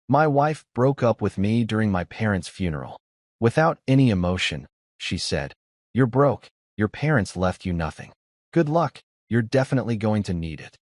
My wife broke up with me during my parents' funeral. Without any emotion, she said, "You're broke. Your parents left you nothing. Good luck. You're definitely going to need it."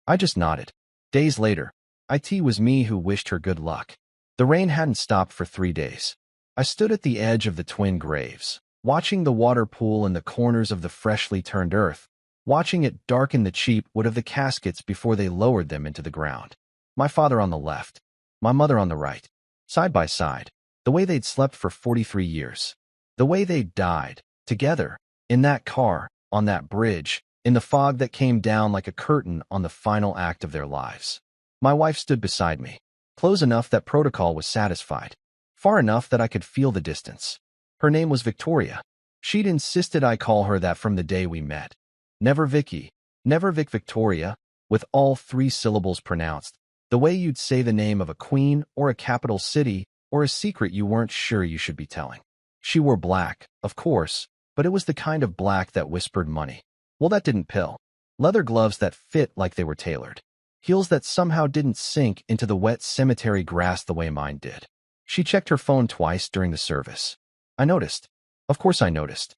I just nodded. Days later, it was me who wished her good luck. The rain hadn't stopped for 3 days. I stood at the edge of the twin graves, watching the water pool in the corners of the freshly turned earth, watching it darken the cheap wood of the caskets before they lowered them into the ground. My father on the left, my mother on the right, side by side, the way they'd slept for 43 years, the way they'd died, together, in that car, on that bridge, in the fog that came down like a curtain on the final act of their lives. My wife stood beside me, close enough that protocol was satisfied, far enough that I could feel the distance. Her name was Victoria. She'd insisted I call her that from the day we met. Never Vicky, never Victoria, with all 3 syllables pronounced, the way you'd say the name of a queen or a capital city or a secret you weren't sure you should be telling. She wore black, of course, but it was the kind of black that whispered money. Well, that didn't pill. Leather gloves that fit like they were tailored. Heels that somehow didn't sink into the wet cemetery grass the way mine did. She checked her phone twice during the service. I noticed. Of course I noticed.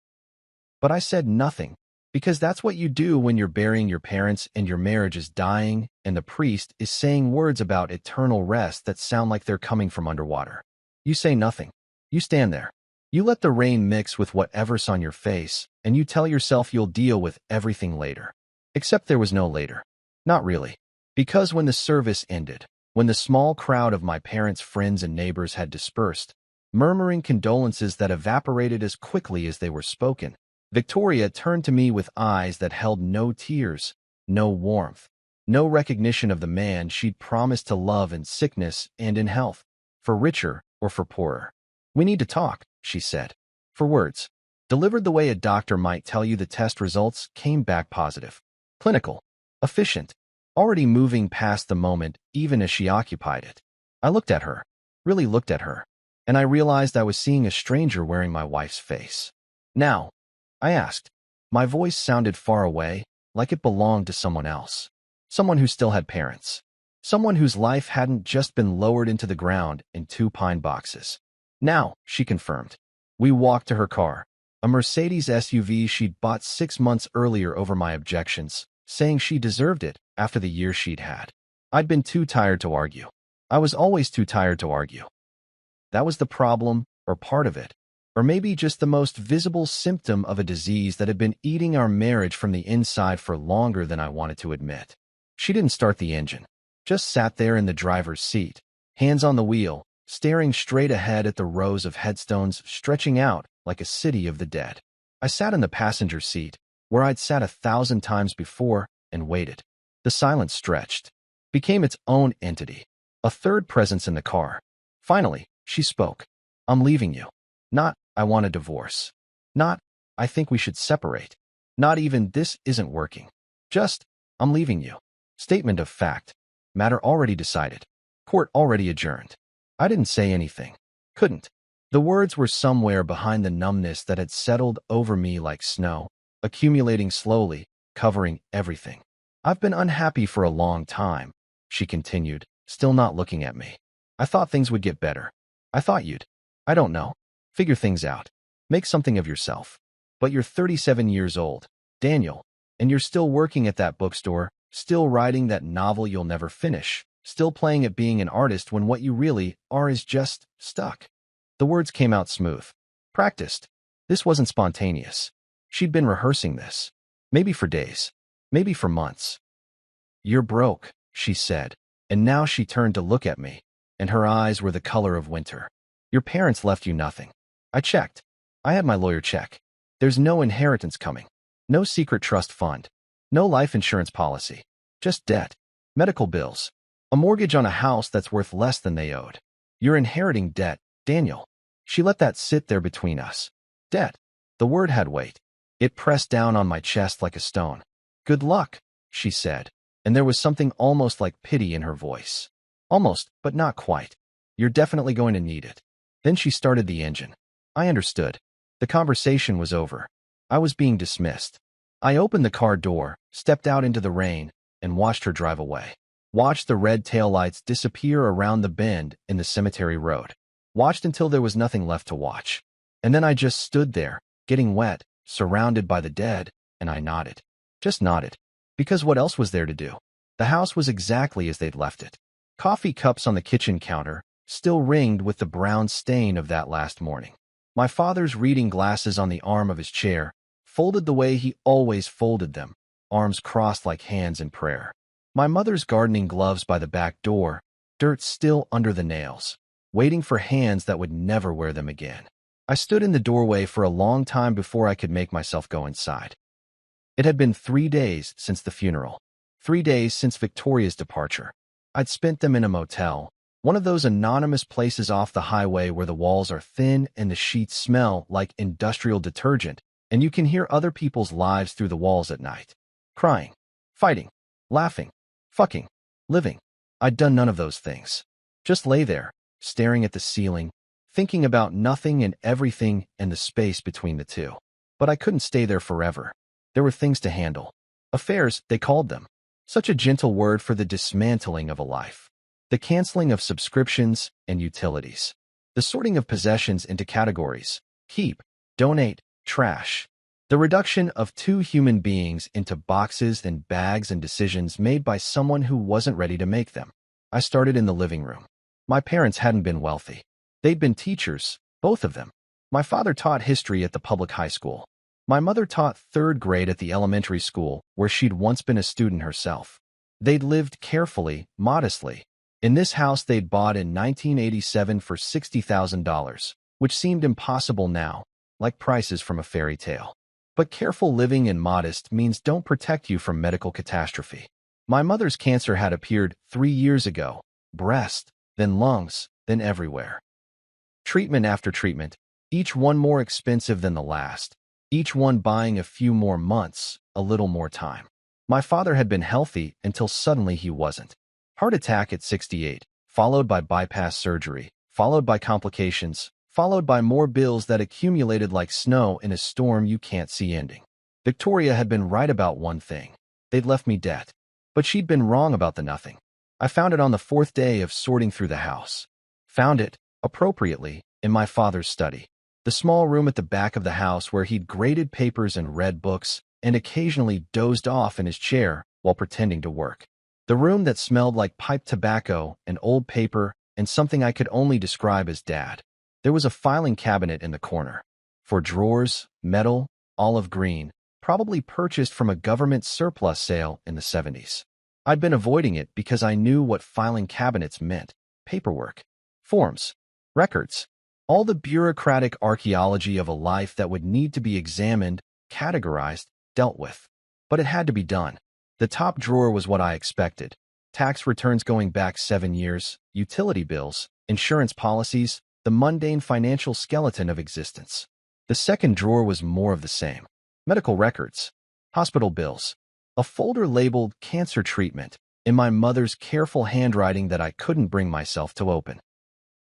But I said nothing, because that's what you do when you're burying your parents and your marriage is dying and the priest is saying words about eternal rest that sound like they're coming from underwater. You say nothing. You stand there. You let the rain mix with whatever's on your face, and you tell yourself you'll deal with everything later. Except there was no later. Not really. Because when the service ended, when the small crowd of my parents' friends and neighbors had dispersed, murmuring condolences that evaporated as quickly as they were spoken, Victoria turned to me with eyes that held no tears, no warmth, no recognition of the man she'd promised to love in sickness and in health, for richer or for poorer. "We need to talk," she said. For words, delivered the way a doctor might tell you the test results, came back positive. Clinical. Efficient. Already moving past the moment even as she occupied it. I looked at her, really looked at her, and I realized I was seeing a stranger wearing my wife's face. "Now?" I asked. My voice sounded far away, like it belonged to someone else. Someone who still had parents. Someone whose life hadn't just been lowered into the ground in 2 pine boxes. "Now," she confirmed. We walked to her car, a Mercedes SUV she'd bought 6 months earlier over my objections, saying she deserved it after the year she'd had. I'd been too tired to argue. I was always too tired to argue. That was the problem, or part of it. Or maybe just the most visible symptom of a disease that had been eating our marriage from the inside for longer than I wanted to admit. She didn't start the engine, just sat there in the driver's seat, hands on the wheel, staring straight ahead at the rows of headstones stretching out like a city of the dead. I sat in the passenger seat, where I'd sat 1,000 times before, and waited. The silence stretched, became its own entity, a third presence in the car. Finally, she spoke. "I'm leaving you." Not, "I want a divorce." Not, "I think we should separate." Not even, "This isn't working." Just, "I'm leaving you." Statement of fact. Matter already decided. Court already adjourned. I didn't say anything. Couldn't. The words were somewhere behind the numbness that had settled over me like snow, accumulating slowly, covering everything. "I've been unhappy for a long time," she continued, still not looking at me. "I thought things would get better. I thought you'd, I don't know, figure things out. Make something of yourself. But you're 37 years old, Daniel, and you're still working at that bookstore, still writing that novel you'll never finish, still playing at being an artist when what you really are is just stuck." The words came out smooth. Practiced. This wasn't spontaneous. She'd been rehearsing this. Maybe for days. Maybe for months. "You're broke," she said, and now she turned to look at me, and her eyes were the color of winter. "Your parents left you nothing." I checked. I had my lawyer check. There's no inheritance coming. No secret trust fund. No life insurance policy. Just debt. Medical bills. A mortgage on a house that's worth less than they owed. You're inheriting debt, Daniel. She let that sit there between us. Debt. The word had weight. It pressed down on my chest like a stone. "Good luck," she said, and there was something almost like pity in her voice. Almost, but not quite. "You're definitely going to need it." Then she started the engine. I understood. The conversation was over. I was being dismissed. I opened the car door, stepped out into the rain, and watched her drive away. Watched the red taillights disappear around the bend in the cemetery road. Watched until there was nothing left to watch. And then I just stood there, getting wet, surrounded by the dead, and I nodded. Just nodded. Because what else was there to do? The house was exactly as they'd left it. Coffee cups on the kitchen counter, still ringed with the brown stain of that last morning. My father's reading glasses on the arm of his chair, folded the way he always folded them, arms crossed like hands in prayer. My mother's gardening gloves by the back door, dirt still under the nails, waiting for hands that would never wear them again. I stood in the doorway for a long time before I could make myself go inside. It had been 3 days since the funeral, 3 days since Victoria's departure. I'd spent them in a motel, one of those anonymous places off the highway where the walls are thin and the sheets smell like industrial detergent, and you can hear other people's lives through the walls at night. Crying, fighting, laughing, fucking, living. I'd done none of those things. Just lay there, staring at the ceiling, thinking about nothing and everything and the space between the two. But I couldn't stay there forever. There were things to handle. Affairs, they called them. Such a gentle word for the dismantling of a life. The canceling of subscriptions and utilities. The sorting of possessions into categories. Keep, donate, trash. The reduction of 2 human beings into boxes and bags and decisions made by someone who wasn't ready to make them. I started in the living room. My parents hadn't been wealthy. They'd been teachers, both of them. My father taught history at the public high school. My mother taught 3rd grade at the elementary school where she'd once been a student herself. They'd lived carefully, modestly. In this house they'd bought in 1987 for $60,000, which seemed impossible now, like prices from a fairy tale. But careful living and modest means don't protect you from medical catastrophe. My mother's cancer had appeared 3 years ago, breast, then lungs, then everywhere. Treatment after treatment, each one more expensive than the last, each one buying a few more months, a little more time. My father had been healthy until suddenly he wasn't. Heart attack at 68, followed by bypass surgery, followed by complications, followed by more bills that accumulated like snow in a storm you can't see ending. Victoria had been right about one thing. They'd left me debt. But she'd been wrong about the nothing. I found it on the 4th day of sorting through the house. Found it, appropriately, in my father's study. The small room at the back of the house where he'd graded papers and read books and occasionally dozed off in his chair while pretending to work. The room that smelled like pipe tobacco and old paper and something I could only describe as Dad. There was a filing cabinet in the corner. For drawers, metal, olive green, probably purchased from a government surplus sale in the 70s. I'd been avoiding it because I knew what filing cabinets meant. Paperwork, forms, records, all the bureaucratic archaeology of a life that would need to be examined, categorized, dealt with. But it had to be done. The top drawer was what I expected. Tax returns going back 7 years, utility bills, insurance policies, the mundane financial skeleton of existence. The second drawer was more of the same. Medical records, hospital bills, a folder labeled cancer treatment in my mother's careful handwriting that I couldn't bring myself to open.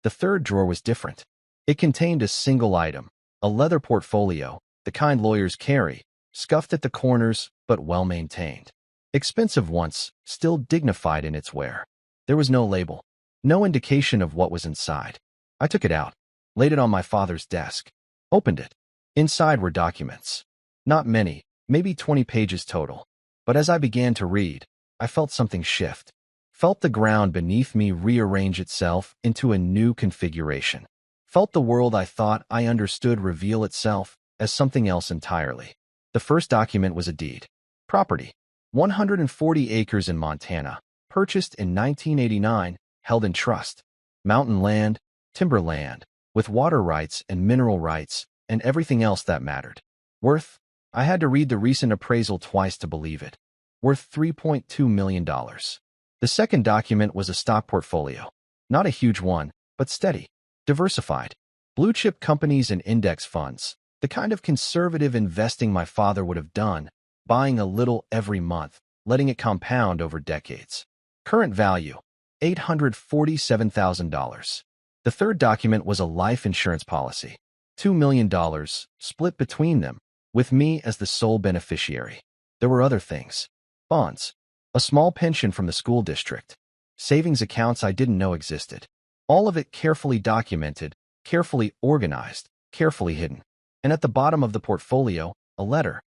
The third drawer was different. It contained a single item, a leather portfolio, the kind lawyers carry, scuffed at the corners but well-maintained. Expensive once, still dignified in its wear. There was no label, no indication of what was inside. I took it out, laid it on my father's desk, opened it. Inside were documents. Not many, maybe 20 pages total. But as I began to read, I felt something shift. Felt the ground beneath me rearrange itself into a new configuration. Felt the world I thought I understood reveal itself as something else entirely. The first document was a deed. Property. 140 acres in Montana, purchased in 1989, held in trust. Mountain land, timberland, with water rights and mineral rights and everything else that mattered. Worth? I had to read the recent appraisal twice to believe it. Worth $3.2 million. The second document was a stock portfolio. Not a huge one, but steady. Diversified. Blue-chip companies and index funds. The kind of conservative investing my father would have done, buying a little every month, letting it compound over decades. Current value, $847,000. The third document was a life insurance policy. $2 million, split between them, with me as the sole beneficiary. There were other things. Bonds. A small pension from the school district. Savings accounts I didn't know existed. All of it carefully documented, carefully organized, carefully hidden. And at the bottom of the portfolio, a letter.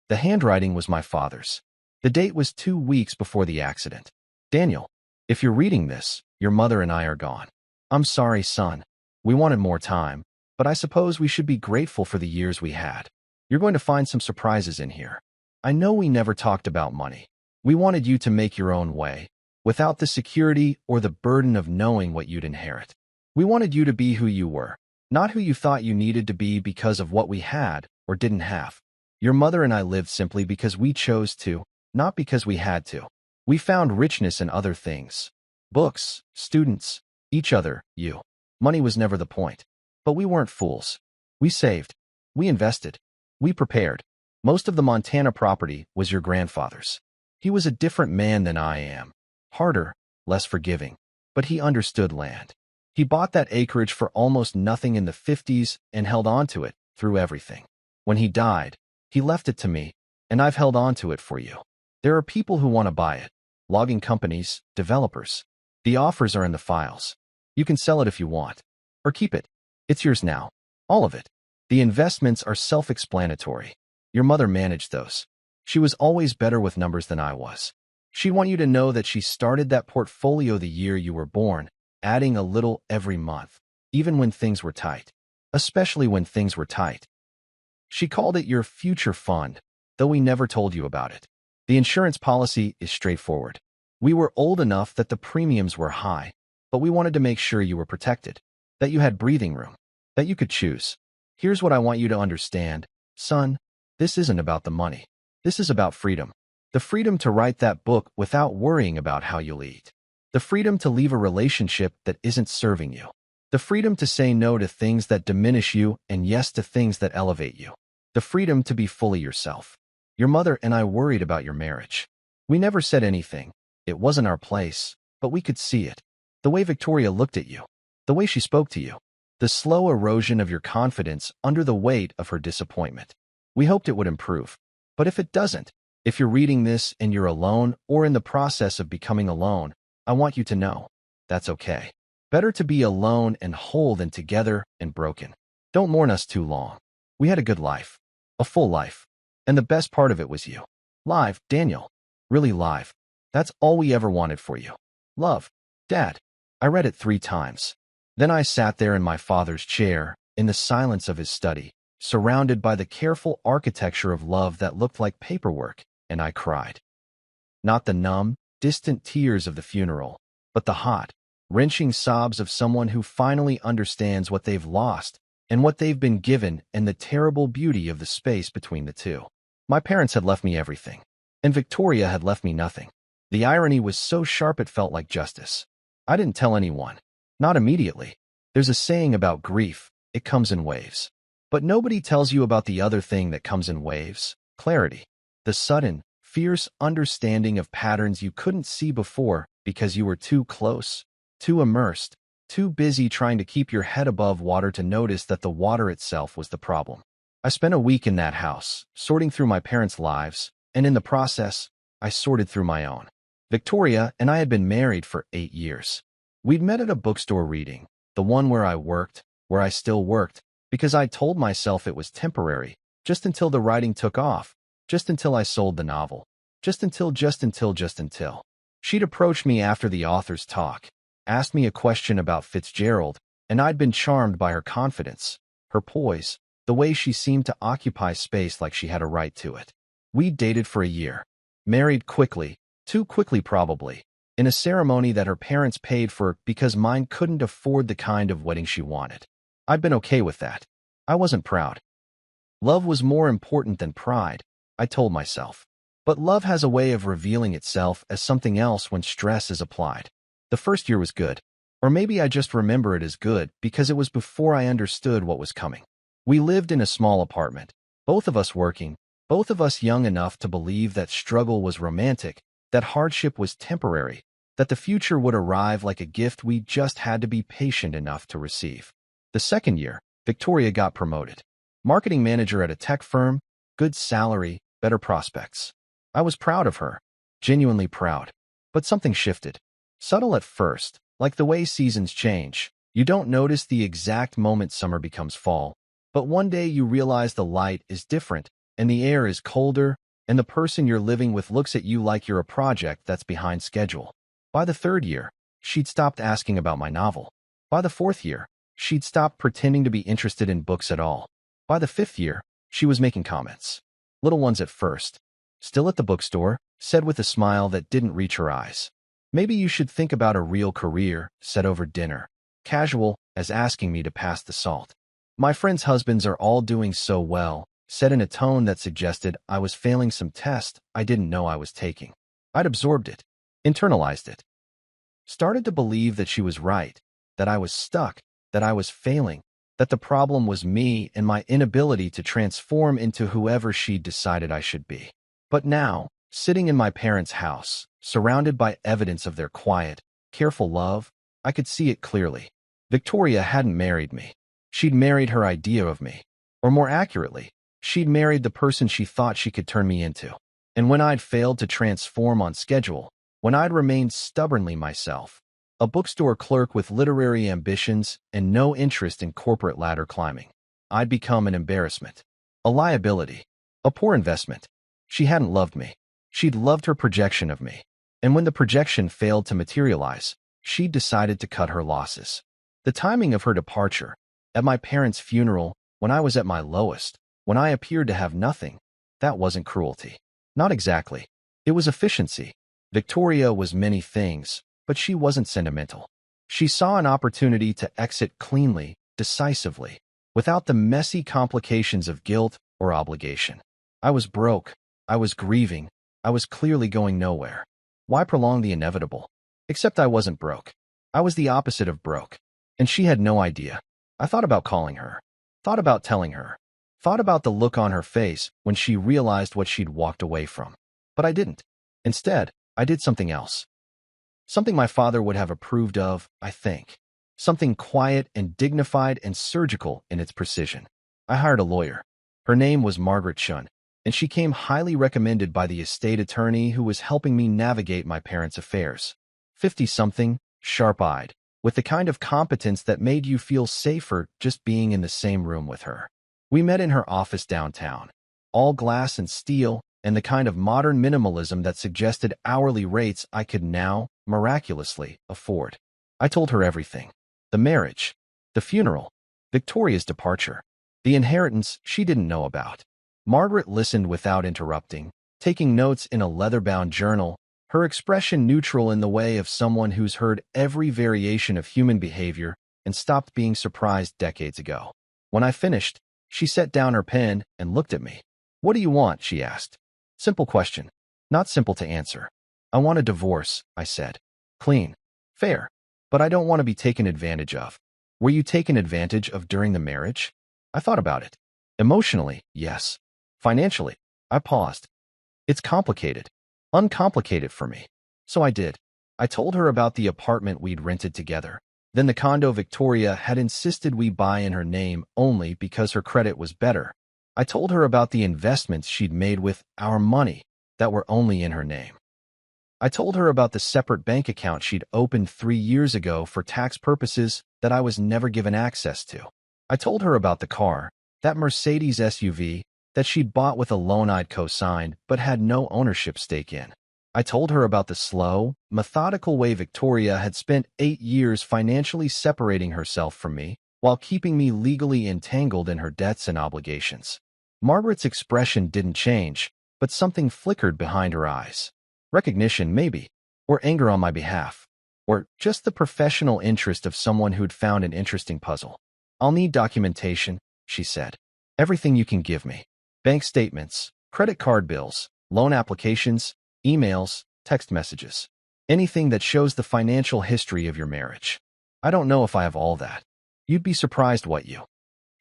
The handwriting was my father's. The date was 2 weeks before the accident. Daniel, if you're reading this, your mother and I are gone. I'm sorry, son. We wanted more time, but I suppose we should be grateful for the years we had. You're going to find some surprises in here. I know we never talked about money. We wanted you to make your own way, without the security or the burden of knowing what you'd inherit. We wanted you to be who you were, not who you thought you needed to be because of what we had or didn't have. Your mother and I lived simply because we chose to, not because we had to. We found richness in other things. Books, students, each other, you. Money was never the point. But we weren't fools. We saved. We invested. We prepared. Most of the Montana property was your grandfather's. He was a different man than I am. Harder, less forgiving. But he understood land. He bought that acreage for almost nothing in the 50s and held on to it through everything. When he died, he left it to me, and I've held on to it for you. There are people who want to buy it. Logging companies, developers. The offers are in the files. You can sell it if you want. Or keep it. It's yours now. All of it. The investments are self-explanatory. Your mother managed those. She was always better with numbers than I was. She'd want you to know that she started that portfolio the year you were born, adding a little every month, even when things were tight. Especially when things were tight. She called it your future fund, though we never told you about it. The insurance policy is straightforward. We were old enough that the premiums were high, but we wanted to make sure you were protected, that you had breathing room, that you could choose. Here's what I want you to understand, son. This isn't about the money. This is about freedom. The freedom to write that book without worrying about how you'll eat. The freedom to leave a relationship that isn't serving you. The freedom to say no to things that diminish you and yes to things that elevate you. The freedom to be fully yourself. Your mother and I worried about your marriage. We never said anything. It wasn't our place, but we could see it. The way Victoria looked at you. The way she spoke to you. The slow erosion of your confidence under the weight of her disappointment. We hoped it would improve. But if it doesn't, if you're reading this and you're alone or in the process of becoming alone, I want you to know that's okay. Better to be alone and whole than together and broken. Don't mourn us too long. We had a good life. A full life. And the best part of it was you. Live, Daniel. Really live. That's all we ever wanted for you. Love. Dad. I read it 3 times. Then I sat there in my father's chair, in the silence of his study, surrounded by the careful architecture of love that looked like paperwork, and I cried. Not the numb, distant tears of the funeral, but the hot, wrenching sobs of someone who finally understands what they've lost and what they've been given and the terrible beauty of the space between the two. My parents had left me everything, and Victoria had left me nothing. The irony was so sharp it felt like justice. I didn't tell anyone. Not immediately. There's a saying about grief, it comes in waves. But nobody tells you about the other thing that comes in waves, clarity. The sudden, fierce understanding of patterns you couldn't see before because you were too close, too immersed, too busy trying to keep your head above water to notice that the water itself was the problem. I spent a week in that house, sorting through my parents' lives, and in the process, I sorted through my own. Victoria and I had been married for 8 years. We'd met at a bookstore reading, the one where I worked, where I still worked, because I told myself it was temporary, just until the writing took off, just until I sold the novel, just until. She'd approached me after the author's talk, asked me a question about Fitzgerald, and I'd been charmed by her confidence, her poise, the way she seemed to occupy space like she had a right to it. We'd dated for a year, married quickly, too quickly probably, in a ceremony that her parents paid for because mine couldn't afford the kind of wedding she wanted. I'd been okay with that. I wasn't proud. Love was more important than pride, I told myself. But love has a way of revealing itself as something else when stress is applied. The first year was good. Or maybe I just remember it as good because it was before I understood what was coming. We lived in a small apartment, both of us working, both of us young enough to believe that struggle was romantic, that hardship was temporary, that the future would arrive like a gift we just had to be patient enough to receive. The second year, Victoria got promoted. Marketing manager at a tech firm, good salary, better prospects. I was proud of her. genuinely proud. But something shifted. Subtle at first, like the way seasons change. You don't notice the exact moment summer becomes fall, but one day you realize the light is different, and the air is colder, and the person you're living with looks at you like you're a project that's behind schedule. By the third year, she'd stopped asking about my novel. By the fourth year, she'd stopped pretending to be interested in books at all. By the fifth year, she was making comments. Little ones at first. Still at the bookstore, said with a smile that didn't reach her eyes. Maybe you should think about a real career, said over dinner. Casual, as asking me to pass the salt. My friends' husbands are all doing so well, said in a tone that suggested I was failing some test I didn't know I was taking. I'd absorbed it, internalized it. Started to believe that she was right, that I was stuck, that I was failing, that the problem was me and my inability to transform into whoever she'd decided I should be. But now, sitting in my parents' house, surrounded by evidence of their quiet, careful love, I could see it clearly. Victoria hadn't married me. She'd married her idea of me. Or more accurately, she'd married the person she thought she could turn me into. And when I'd failed to transform on schedule, when I'd remained stubbornly myself, a bookstore clerk with literary ambitions and no interest in corporate ladder climbing, I'd become an embarrassment, a liability, a poor investment. She hadn't loved me. She'd loved her projection of me. And when the projection failed to materialize, she'd decided to cut her losses. The timing of her departure, at my parents' funeral, when I was at my lowest, when I appeared to have nothing, that wasn't cruelty. Not exactly. It was efficiency. Victoria was many things, but she wasn't sentimental. She saw an opportunity to exit cleanly, decisively, without the messy complications of guilt or obligation. I was broke. I was grieving. I was clearly going nowhere. Why prolong the inevitable? Except I wasn't broke. I was the opposite of broke. And she had no idea. I thought about calling her. Thought about telling her. Thought about the look on her face when she realized what she'd walked away from. But I didn't. Instead, I did something else. Something my father would have approved of, I think. Something quiet and dignified and surgical in its precision. I hired a lawyer. Her name was Margaret Shun, and she came highly recommended by the estate attorney who was helping me navigate my parents' affairs. 50-something, sharp-eyed, with the kind of competence that made you feel safer just being in the same room with her. We met in her office downtown, all glass and steel, and the kind of modern minimalism that suggested hourly rates I could now, miraculously, afford. I told her everything. The marriage, the funeral, Victoria's departure, the inheritance she didn't know about. Margaret listened without interrupting, taking notes in a leather-bound journal, her expression neutral in the way of someone who's heard every variation of human behavior and stopped being surprised decades ago. When I finished, she set down her pen and looked at me. "What do you want?" she asked. Simple question. Not simple to answer. "I want a divorce," I said. "Clean. Fair. But I don't want to be taken advantage of." "Were you taken advantage of during the marriage?" I thought about it. Emotionally, yes. Financially, I paused. It's complicated. Uncomplicated for me. So I did. I told her about the apartment we'd rented together. Then the condo Victoria had insisted we buy in her name only because her credit was better. I told her about the investments she'd made with our money that were only in her name. I told her about the separate bank account she'd opened 3 years ago for tax purposes that I was never given access to. I told her about the car, that Mercedes SUV, that she'd bought with a loan I'd co-signed but had no ownership stake in. I told her about the slow, methodical way Victoria had spent 8 years financially separating herself from me while keeping me legally entangled in her debts and obligations. Margaret's expression didn't change, but something flickered behind her eyes. Recognition, maybe, or anger on my behalf, or just the professional interest of someone who'd found an interesting puzzle. "I'll need documentation," she said. "Everything you can give me. Bank statements, credit card bills, loan applications, emails, text messages. Anything that shows the financial history of your marriage. I don't know if I have all that. You'd be surprised what you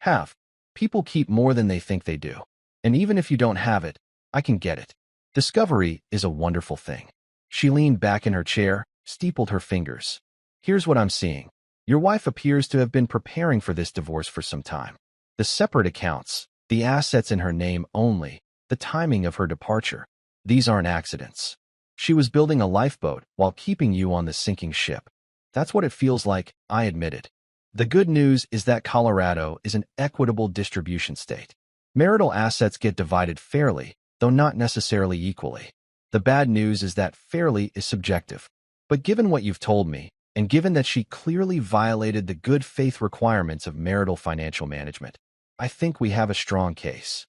have. People keep more than they think they do. And even if you don't have it, I can get it. Discovery is a wonderful thing." She leaned back in her chair, steepled her fingers. "Here's what I'm seeing. Your wife appears to have been preparing for this divorce for some time. The separate accounts, the assets in her name only, the timing of her departure. These aren't accidents." She was building a lifeboat while keeping you on the sinking ship. That's what it feels like, I admitted. The good news is that Colorado is an equitable distribution state. Marital assets get divided fairly, though not necessarily equally. The bad news is that fairly is subjective. But given what you've told me, and given that she clearly violated the good faith requirements of marital financial management, I think we have a strong case.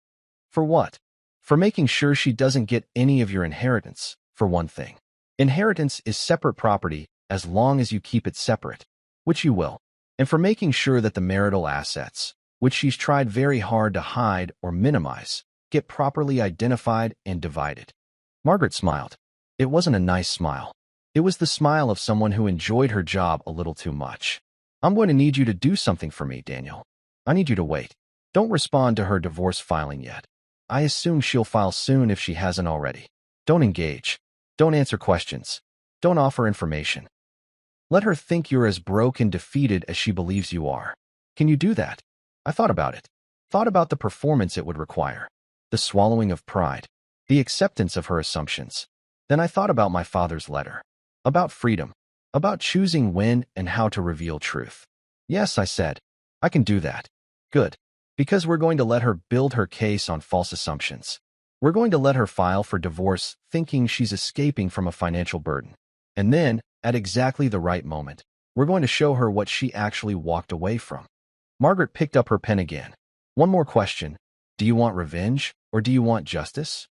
For what? For making sure she doesn't get any of your inheritance, for one thing. Inheritance is separate property as long as you keep it separate, which you will. And for making sure that the marital assets, which she's tried very hard to hide or minimize, get properly identified and divided. Margaret smiled. It wasn't a nice smile. It was the smile of someone who enjoyed her job a little too much. I'm going to need you to do something for me, Daniel. I need you to wait. Don't respond to her divorce filing yet. I assume she'll file soon if she hasn't already. Don't engage. Don't answer questions. Don't offer information. Let her think you're as broke and defeated as she believes you are. Can you do that? I thought about it. Thought about the performance it would require. The swallowing of pride. The acceptance of her assumptions. Then I thought about my father's letter. About freedom. About choosing when and how to reveal truth. Yes, I said. I can do that. Good. Because we're going to let her build her case on false assumptions. We're going to let her file for divorce thinking she's escaping from a financial burden. And then, at exactly the right moment, we're going to show her what she actually walked away from. Margaret picked up her pen again. One more question. Do you want revenge or do you want justice?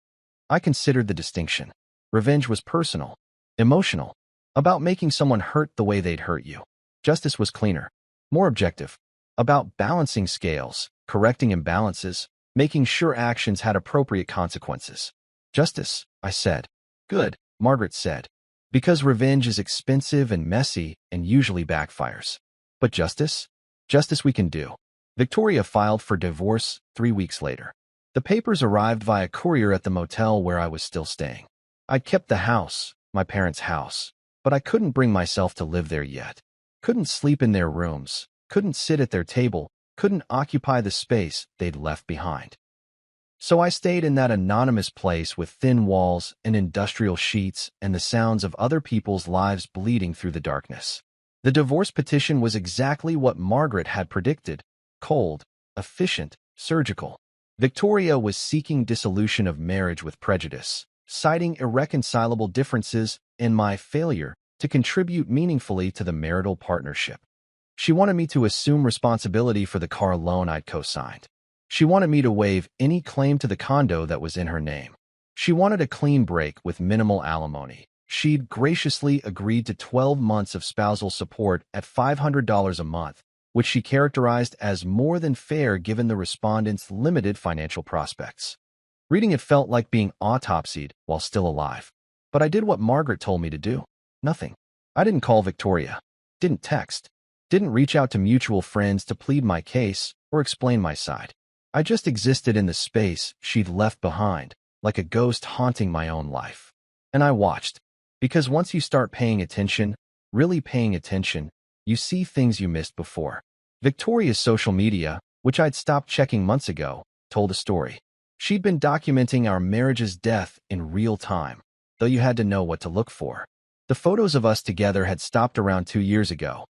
I considered the distinction. Revenge was personal, emotional, about making someone hurt the way they'd hurt you. Justice was cleaner, more objective, about balancing scales, correcting imbalances, making sure actions had appropriate consequences. Justice, I said. Good, Margaret said. Because revenge is expensive and messy and usually backfires. But justice? Justice we can do. Victoria filed for divorce 3 weeks later. The papers arrived via courier at the motel where I was still staying. I'd kept the house, my parents' house, but I couldn't bring myself to live there yet. Couldn't sleep in their rooms, couldn't sit at their table, couldn't occupy the space they'd left behind. So I stayed in that anonymous place with thin walls and industrial sheets and the sounds of other people's lives bleeding through the darkness. The divorce petition was exactly what Margaret had predicted: cold, efficient, surgical. Victoria was seeking dissolution of marriage with prejudice, citing irreconcilable differences and my failure to contribute meaningfully to the marital partnership. She wanted me to assume responsibility for the car loan I'd co-signed. She wanted me to waive any claim to the condo that was in her name. She wanted a clean break with minimal alimony. She'd graciously agreed to 12 months of spousal support at $500 a month, which she characterized as more than fair given the respondent's limited financial prospects. Reading it felt like being autopsied while still alive. But I did what Margaret told me to do. Nothing. I didn't call Victoria. Didn't text. Didn't reach out to mutual friends to plead my case or explain my side. I just existed in the space she'd left behind, like a ghost haunting my own life. And I watched. Because once you start paying attention, really paying attention, you see things you missed before. Victoria's social media, which I'd stopped checking months ago, told a story. She'd been documenting our marriage's death in real time, though you had to know what to look for. The photos of us together had stopped around 2 years ago.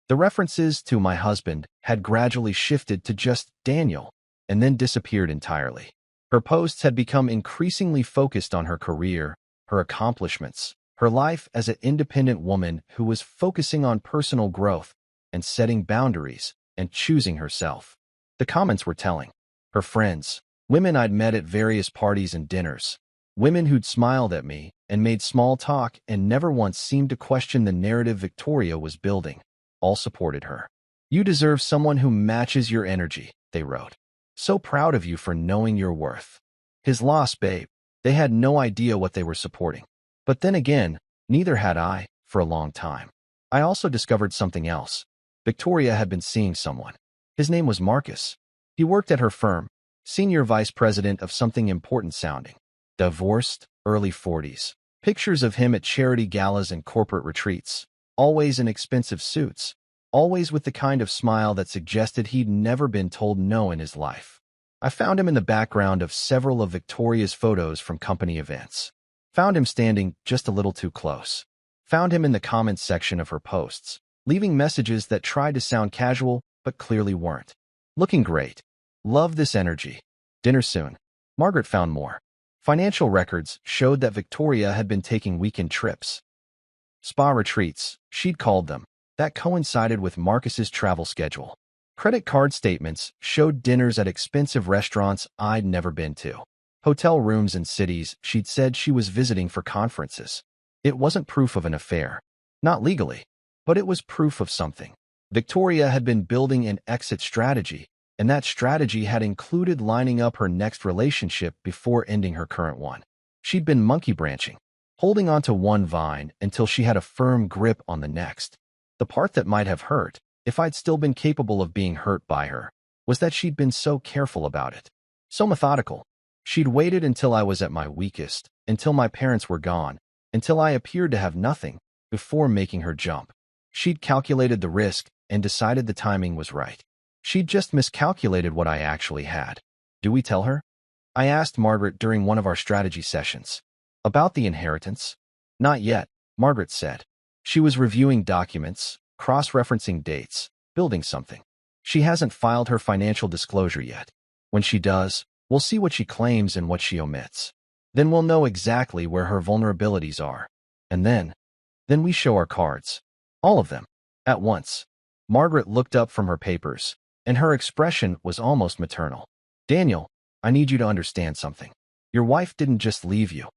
The references to my husband had gradually shifted to just Daniel, and then disappeared entirely. Her posts had become increasingly focused on her career, her accomplishments, her life as an independent woman who was focusing on personal growth and setting boundaries and choosing herself. The comments were telling. Her friends, women I'd met at various parties and dinners, women who'd smiled at me and made small talk and never once seemed to question the narrative Victoria was building, all supported her. You deserve someone who matches your energy, they wrote. So proud of you for knowing your worth. His loss, babe. They had no idea what they were supporting. But then again, neither had I, for a long time. I also discovered something else. Victoria had been seeing someone. His name was Marcus. He worked at her firm, senior vice president of something important sounding. Divorced, early 40s. Pictures of him at charity galas and corporate retreats. Always in expensive suits. Always with the kind of smile that suggested he'd never been told no in his life. I found him in the background of several of Victoria's photos from company events. Found him standing just a little too close. Found him in the comments section of her posts, leaving messages that tried to sound casual but clearly weren't. Looking great. Love this energy. Dinner soon. Margaret found more. Financial records showed that Victoria had been taking weekend trips. Spa retreats, she'd called them, that coincided with Marcus's travel schedule. Credit card statements showed dinners at expensive restaurants I'd never been to. Hotel rooms in cities she'd said she was visiting for conferences. It wasn't proof of an affair. Not legally. But it was proof of something. Victoria had been building an exit strategy, and that strategy had included lining up her next relationship before ending her current one. She'd been monkey branching, holding onto one vine until she had a firm grip on the next. The part that might have hurt, if I'd still been capable of being hurt by her, was that she'd been so careful about it. So methodical. She'd waited until I was at my weakest, until my parents were gone, until I appeared to have nothing, before making her jump. She'd calculated the risk and decided the timing was right. She'd just miscalculated what I actually had. Do we tell her? I asked Margaret during one of our strategy sessions. About the inheritance? Not yet, Margaret said. She was reviewing documents, cross-referencing dates, building something. She hasn't filed her financial disclosure yet. When she does, we'll see what she claims and what she omits. Then we'll know exactly where her vulnerabilities are. And then we show our cards. All of them. At once. Margaret looked up from her papers, and her expression was almost maternal. Daniel, I need you to understand something. Your wife didn't just leave you.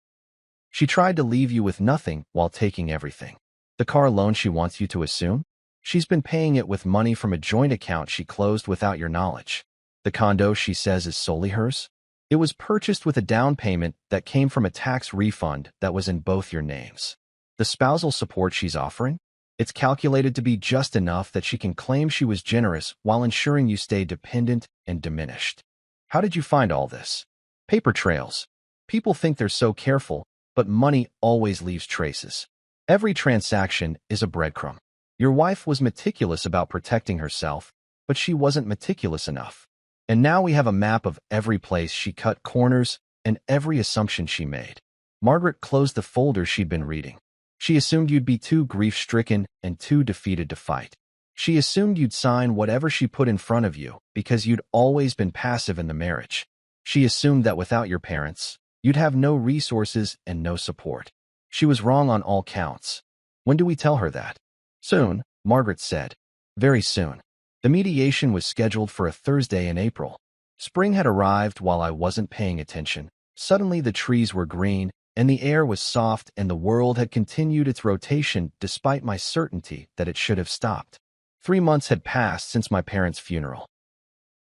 She tried to leave you with nothing while taking everything. The car loan she wants you to assume? She's been paying it with money from a joint account she closed without your knowledge. The condo she says is solely hers? It was purchased with a down payment that came from a tax refund that was in both your names. The spousal support she's offering? It's calculated to be just enough that she can claim she was generous while ensuring you stay dependent and diminished. How did you find all this? Paper trails. People think they're so careful, but money always leaves traces. Every transaction is a breadcrumb. Your wife was meticulous about protecting herself, but she wasn't meticulous enough. And now we have a map of every place she cut corners and every assumption she made. Margaret closed the folder she'd been reading. She assumed you'd be too grief-stricken and too defeated to fight. She assumed you'd sign whatever she put in front of you because you'd always been passive in the marriage. She assumed that without your parents, you'd have no resources and no support. She was wrong on all counts. When do we tell her that? Soon, Margaret said. Very soon. The mediation was scheduled for a Thursday in April. Spring had arrived while I wasn't paying attention. Suddenly the trees were green, and the air was soft, and the world had continued its rotation despite my certainty that it should have stopped. 3 months had passed since my parents' funeral.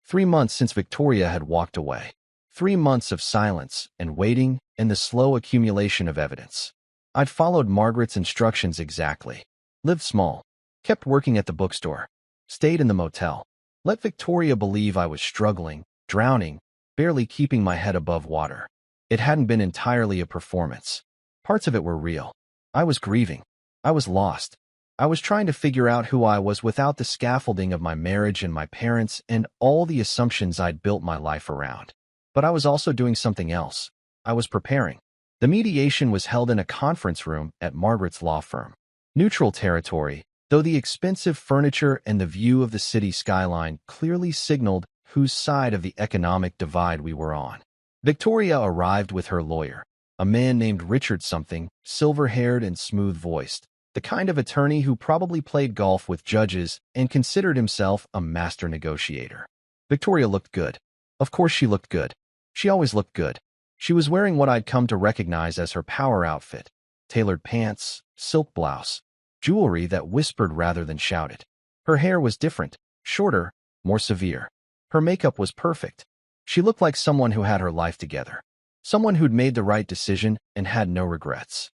3 months since Victoria had walked away. 3 months of silence and waiting and the slow accumulation of evidence. I'd followed Margaret's instructions exactly. Lived small. Kept working at the bookstore. Stayed in the motel. Let Victoria believe I was struggling, drowning, barely keeping my head above water. It hadn't been entirely a performance. Parts of it were real. I was grieving. I was lost. I was trying to figure out who I was without the scaffolding of my marriage and my parents and all the assumptions I'd built my life around. But I was also doing something else. I was preparing. The mediation was held in a conference room at Margaret's law firm. Neutral territory, though the expensive furniture and the view of the city skyline clearly signaled whose side of the economic divide we were on. Victoria arrived with her lawyer, a man named Richard something, silver-haired and smooth-voiced, the kind of attorney who probably played golf with judges and considered himself a master negotiator. Victoria looked good. Of course she looked good. She always looked good. She was wearing what I'd come to recognize as her power outfit: tailored pants, silk blouse, jewelry that whispered rather than shouted. Her hair was different, shorter, more severe. Her makeup was perfect. She looked like someone who had her life together. Someone who'd made the right decision and had no regrets.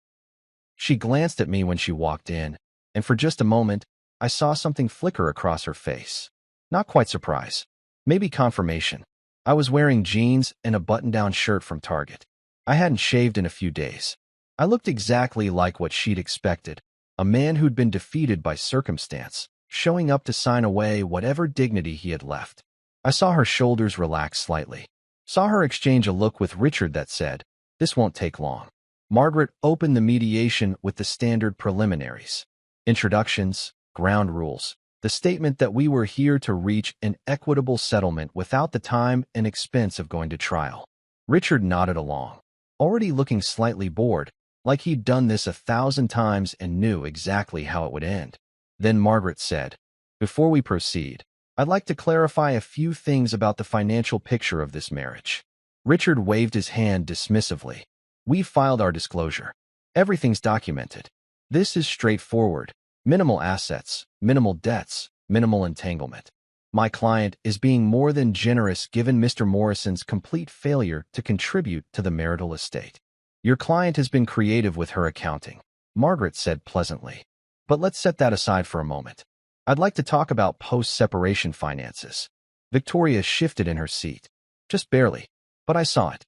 She glanced at me when she walked in, and for just a moment, I saw something flicker across her face. Not quite surprise. Maybe confirmation. I was wearing jeans and a button-down shirt from Target. I hadn't shaved in a few days. I looked exactly like what she'd expected, a man who'd been defeated by circumstance, showing up to sign away whatever dignity he had left. I saw her shoulders relax slightly. Saw her exchange a look with Richard that said, "This won't take long." Margaret opened the mediation with the standard preliminaries. Introductions, ground rules, the statement that we were here to reach an equitable settlement without the time and expense of going to trial. Richard nodded along, already looking slightly bored, like he'd done this 1,000 times and knew exactly how it would end. Then Margaret said, "Before we proceed, I'd like to clarify a few things about the financial picture of this marriage." Richard waved his hand dismissively. "We've filed our disclosure. Everything's documented. This is straightforward. Minimal assets, minimal debts, minimal entanglement. My client is being more than generous given Mr. Morrison's complete failure to contribute to the marital estate. Your client has been creative with her accounting," Margaret said pleasantly. "But let's set that aside for a moment. I'd like to talk about post-separation finances." Victoria shifted in her seat. "Just barely, but I saw it.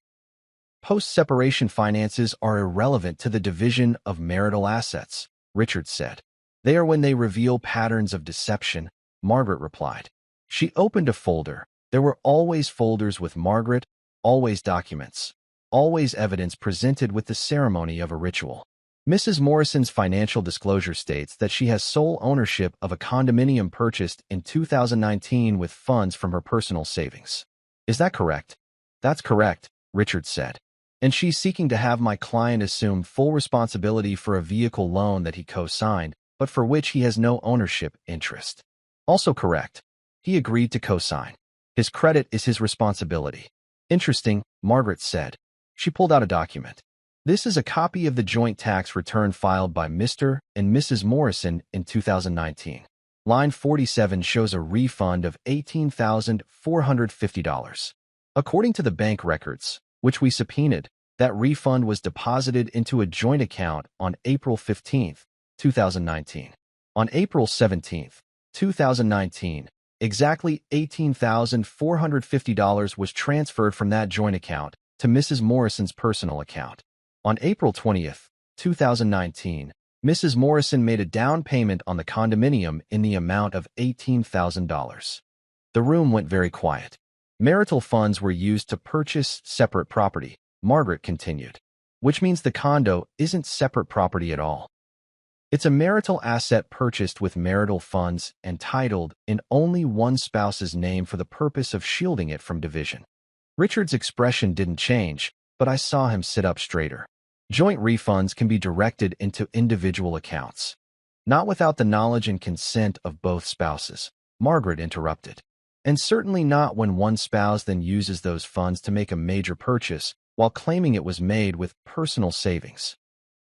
Post-separation finances are irrelevant to the division of marital assets," Richard said. "They are when they reveal patterns of deception," Margaret replied. She opened a folder. There were always folders with Margaret, always documents, always evidence presented with the ceremony of a ritual. Mrs. Morrison's financial disclosure states that she has sole ownership of a condominium purchased in 2019 with funds from her personal savings. "Is that correct?" "That's correct," Richard said. "And she's seeking to have my client assume full responsibility for a vehicle loan that he co-signed, but for which he has no ownership interest." "Also correct. He agreed to co-sign. His credit is his responsibility." "Interesting," Margaret said. She pulled out a document. "This is a copy of the joint tax return filed by Mr. and Mrs. Morrison in 2019. Line 47 shows a refund of $18,450. According to the bank records, which we subpoenaed, that refund was deposited into a joint account on April 15, 2019. On April 17, 2019, exactly $18,450 was transferred from that joint account to Mrs. Morrison's personal account. On April 20, 2019, Mrs. Morrison made a down payment on the condominium in the amount of $18,000. The room went very quiet. "Marital funds were used to purchase separate property," Margaret continued, "which means the condo isn't separate property at all. It's a marital asset purchased with marital funds and titled in only one spouse's name for the purpose of shielding it from division." Richard's expression didn't change, but I saw him sit up straighter. "Joint refunds can be directed into individual accounts. Not without the knowledge and consent of both spouses," Margaret interrupted. "And certainly not when one spouse then uses those funds to make a major purchase while claiming it was made with personal savings.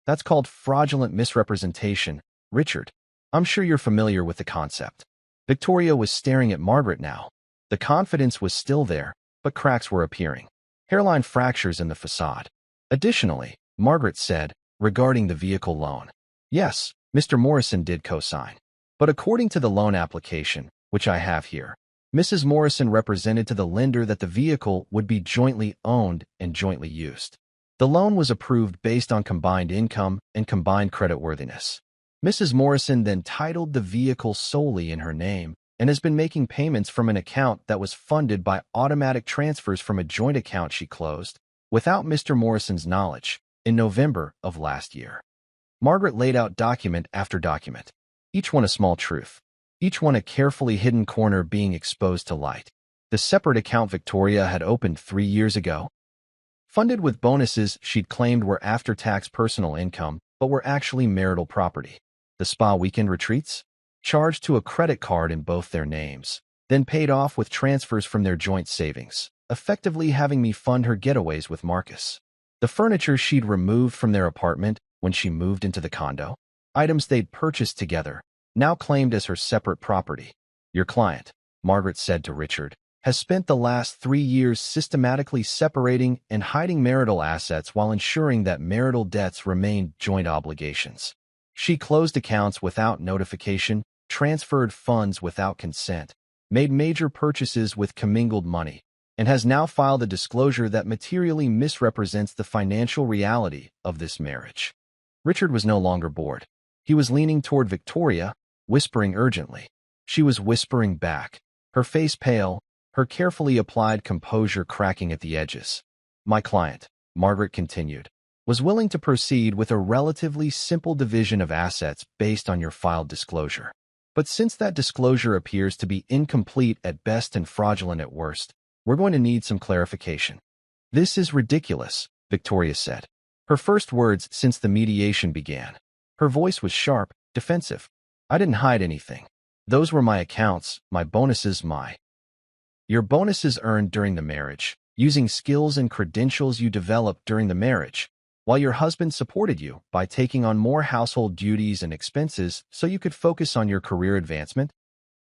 That's called fraudulent misrepresentation, Richard. I'm sure you're familiar with the concept." Victoria was staring at Margaret now. The confidence was still there, but cracks were appearing. Hairline fractures in the facade. "Additionally," Margaret said, regarding the vehicle loan, "yes, Mr. Morrison did co-sign. But according to the loan application, which I have here, Mrs. Morrison represented to the lender that the vehicle would be jointly owned and jointly used. The loan was approved based on combined income and combined creditworthiness. Mrs. Morrison then titled the vehicle solely in her name and has been making payments from an account that was funded by automatic transfers from a joint account she closed, without Mr. Morrison's knowledge, in November of last year." Margaret laid out document after document, each one a small truth, each one a carefully hidden corner being exposed to light. The separate account Victoria had opened 3 years ago, funded with bonuses she'd claimed were after-tax personal income, but were actually marital property. The spa weekend retreats, charged to a credit card in both their names, then paid off with transfers from their joint savings, effectively having me fund her getaways with Marcus. The furniture she'd removed from their apartment when she moved into the condo, items they'd purchased together, now claimed as her separate property. "Your client," Margaret said to Richard, "has spent the last 3 years systematically separating and hiding marital assets while ensuring that marital debts remained joint obligations. She closed accounts without notification, transferred funds without consent, made major purchases with commingled money, and has now filed a disclosure that materially misrepresents the financial reality of this marriage." Richard was no longer bored. He was leaning toward Victoria, whispering urgently. She was whispering back, her face pale, her carefully applied composure cracking at the edges. "My client," Margaret continued, was willing to proceed with a relatively simple division of assets based on your filed disclosure. But since that disclosure appears to be incomplete at best and fraudulent at worst, we're going to need some clarification. This is ridiculous, Victoria said. Her first words since the mediation began. Her voice was sharp, defensive. I didn't hide anything. Those were my accounts, my bonuses, Your bonuses earned during the marriage, using skills and credentials you developed during the marriage, while your husband supported you by taking on more household duties and expenses so you could focus on your career advancement.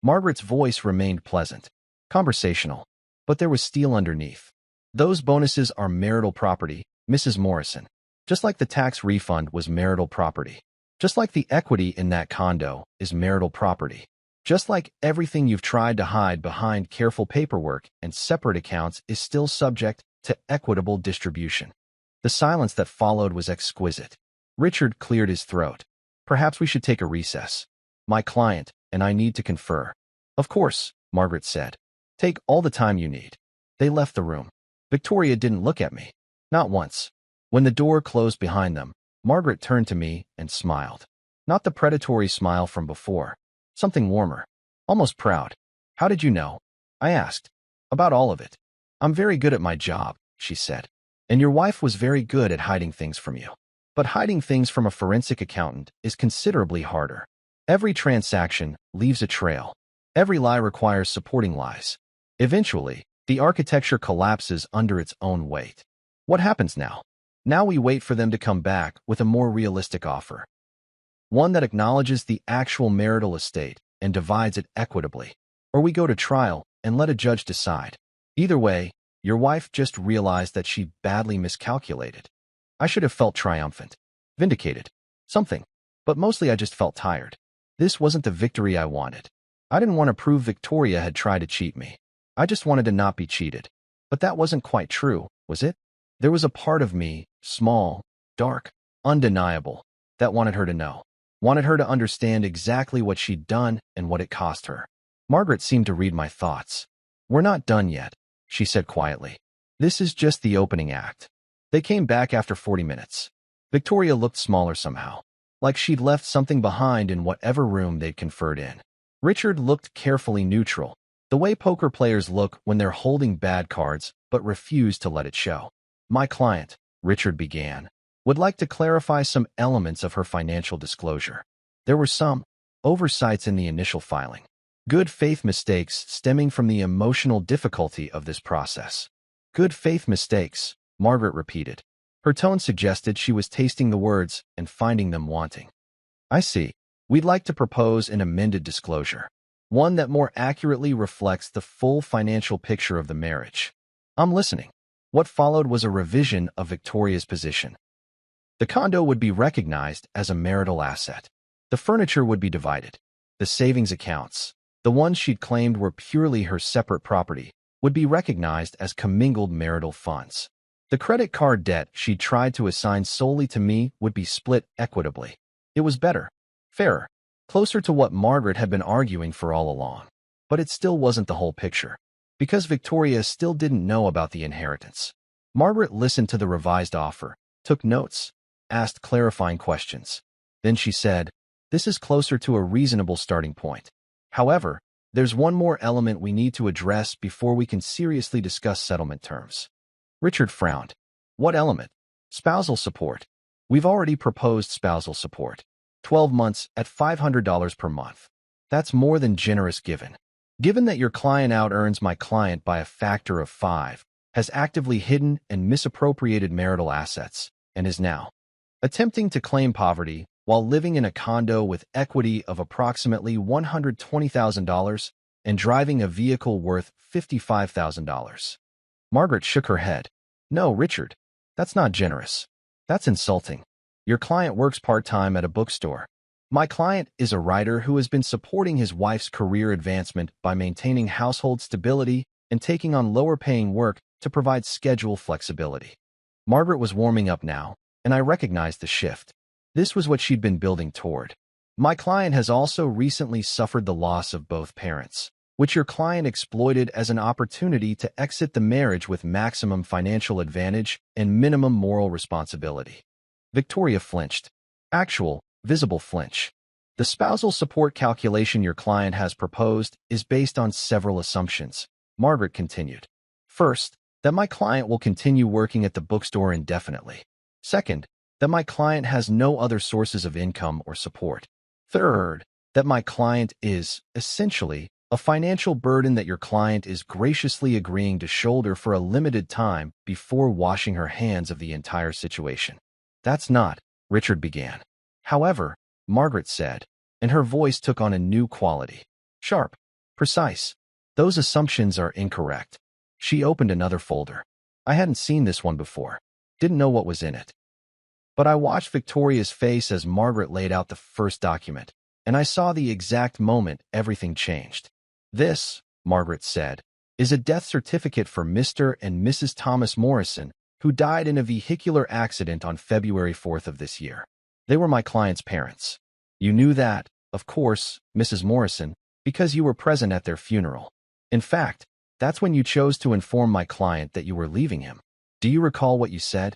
Margaret's voice remained pleasant, conversational, but there was steel underneath. Those bonuses are marital property, Mrs. Morrison. Just like the tax refund was marital property. Just like the equity in that condo is marital property. Just like everything you've tried to hide behind careful paperwork and separate accounts is still subject to equitable distribution. The silence that followed was exquisite. Richard cleared his throat. Perhaps we should take a recess. My client and I need to confer. Of course, Margaret said. Take all the time you need. They left the room. Victoria didn't look at me. Not once. When the door closed behind them, Margaret turned to me and smiled. Not the predatory smile from before. Something warmer. Almost proud. How did you know? I asked. About all of it. I'm very good at my job, she said. And your wife was very good at hiding things from you. But hiding things from a forensic accountant is considerably harder. Every transaction leaves a trail. Every lie requires supporting lies. Eventually, the architecture collapses under its own weight. What happens now? Now we wait for them to come back with a more realistic offer. One that acknowledges the actual marital estate and divides it equitably. Or we go to trial and let a judge decide. Either way, your wife just realized that she badly miscalculated. I should have felt triumphant, vindicated, something. But mostly I just felt tired. This wasn't the victory I wanted. I didn't want to prove Victoria had tried to cheat me. I just wanted to not be cheated. But that wasn't quite true, was it? There was a part of me, small, dark, undeniable, that wanted her to know. Wanted her to understand exactly what she'd done and what it cost her. Margaret seemed to read my thoughts. We're not done yet, she said quietly. This is just the opening act. They came back after 40 minutes. Victoria looked smaller somehow, like she'd left something behind in whatever room they'd conferred in. Richard looked carefully neutral, the way poker players look when they're holding bad cards but refuse to let it show. My client, Richard began, would like to clarify some elements of her financial disclosure. There were some oversights in the initial filing. Good faith mistakes stemming from the emotional difficulty of this process. Good faith mistakes, Margaret repeated. Her tone suggested she was tasting the words and finding them wanting. I see. We'd like to propose an amended disclosure. One that more accurately reflects the full financial picture of the marriage. I'm listening. What followed was a revision of Victoria's position. The condo would be recognized as a marital asset. The furniture would be divided. The savings accounts, the ones she'd claimed were purely her separate property, would be recognized as commingled marital funds. The credit card debt she'd tried to assign solely to me would be split equitably. It was better, fairer, closer to what Margaret had been arguing for all along. But it still wasn't the whole picture, because Victoria still didn't know about the inheritance. Margaret listened to the revised offer, took notes, asked clarifying questions. Then she said, "This is closer to a reasonable starting point. However, there's one more element we need to address before we can seriously discuss settlement terms." Richard frowned. What element? Spousal support. We've already proposed spousal support. 12 months at $500 per month. That's more than generous given. Given that your client out-earns my client by a factor of 5, has actively hidden and misappropriated marital assets, and is now attempting to claim poverty while living in a condo with equity of approximately $120,000 and driving a vehicle worth $55,000. Margaret shook her head. No, Richard, that's not generous. That's insulting. Your client works part-time at a bookstore. My client is a writer who has been supporting his wife's career advancement by maintaining household stability and taking on lower-paying work to provide schedule flexibility. Margaret was warming up now, and I recognized the shift. This was what she'd been building toward. My client has also recently suffered the loss of both parents, which your client exploited as an opportunity to exit the marriage with maximum financial advantage and minimum moral responsibility. Victoria flinched. Actual, visible flinch. The spousal support calculation your client has proposed is based on several assumptions, Margaret continued. First, that my client will continue working at the bookstore indefinitely. Second, that my client has no other sources of income or support. Third, that my client is, essentially, a financial burden that your client is graciously agreeing to shoulder for a limited time before washing her hands of the entire situation. That's not, Richard began. However, Margaret said, and her voice took on a new quality. Sharp. Precise. Those assumptions are incorrect. She opened another folder. I hadn't seen this one before. Didn't know what was in it. But I watched Victoria's face as Margaret laid out the first document, and I saw the exact moment everything changed. This, Margaret said, is a death certificate for Mr. and Mrs. Thomas Morrison, who died in a vehicular accident on February 4th of this year. They were my client's parents. You knew that, of course, Mrs. Morrison, because you were present at their funeral. In fact, that's when you chose to inform my client that you were leaving him. Do you recall what you said?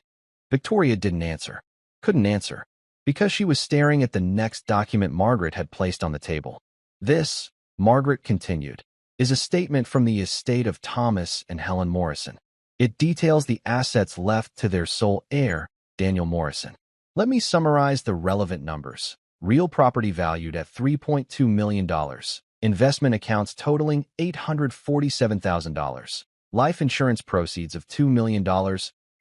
Victoria didn't answer. Couldn't answer, because she was staring at the next document Margaret had placed on the table. This, Margaret continued, is a statement from the estate of Thomas and Helen Morrison. It details the assets left to their sole heir, Daniel Morrison. Let me summarize the relevant numbers. Real property valued at $3.2 million. Investment accounts totaling $847,000. Life insurance proceeds of $2 million,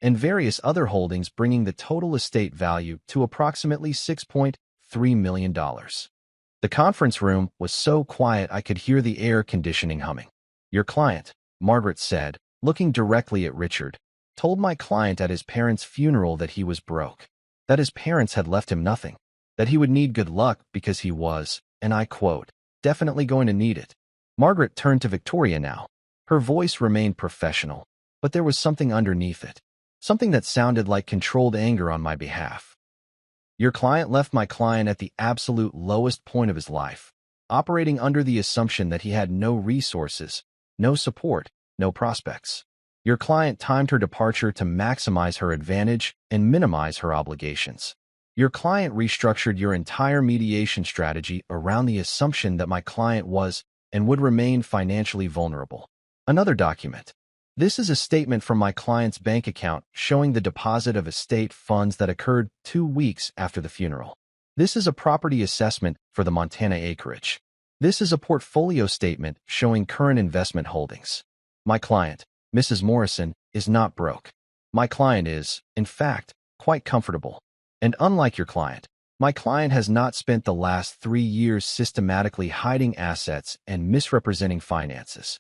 and various other holdings bringing the total estate value to approximately $6.3 million. The conference room was so quiet I could hear the air conditioning humming. Your client, Margaret said, looking directly at Richard, told my client at his parents' funeral that he was broke, that his parents had left him nothing, that he would need good luck because he was, and I quote, definitely going to need it. Margaret turned to Victoria now. Her voice remained professional, but there was something underneath it, something that sounded like controlled anger on my behalf. Your client left my client at the absolute lowest point of his life, operating under the assumption that he had no resources, no support, no prospects. Your client timed her departure to maximize her advantage and minimize her obligations. Your client restructured your entire mediation strategy around the assumption that my client was and would remain financially vulnerable. Another document. This is a statement from my client's bank account showing the deposit of estate funds that occurred 2 weeks after the funeral. This is a property assessment for the Montana acreage. This is a portfolio statement showing current investment holdings. My client, Mrs. Morrison, is not broke. My client is, in fact, quite comfortable. And unlike your client, my client has not spent the last 3 years systematically hiding assets and misrepresenting finances.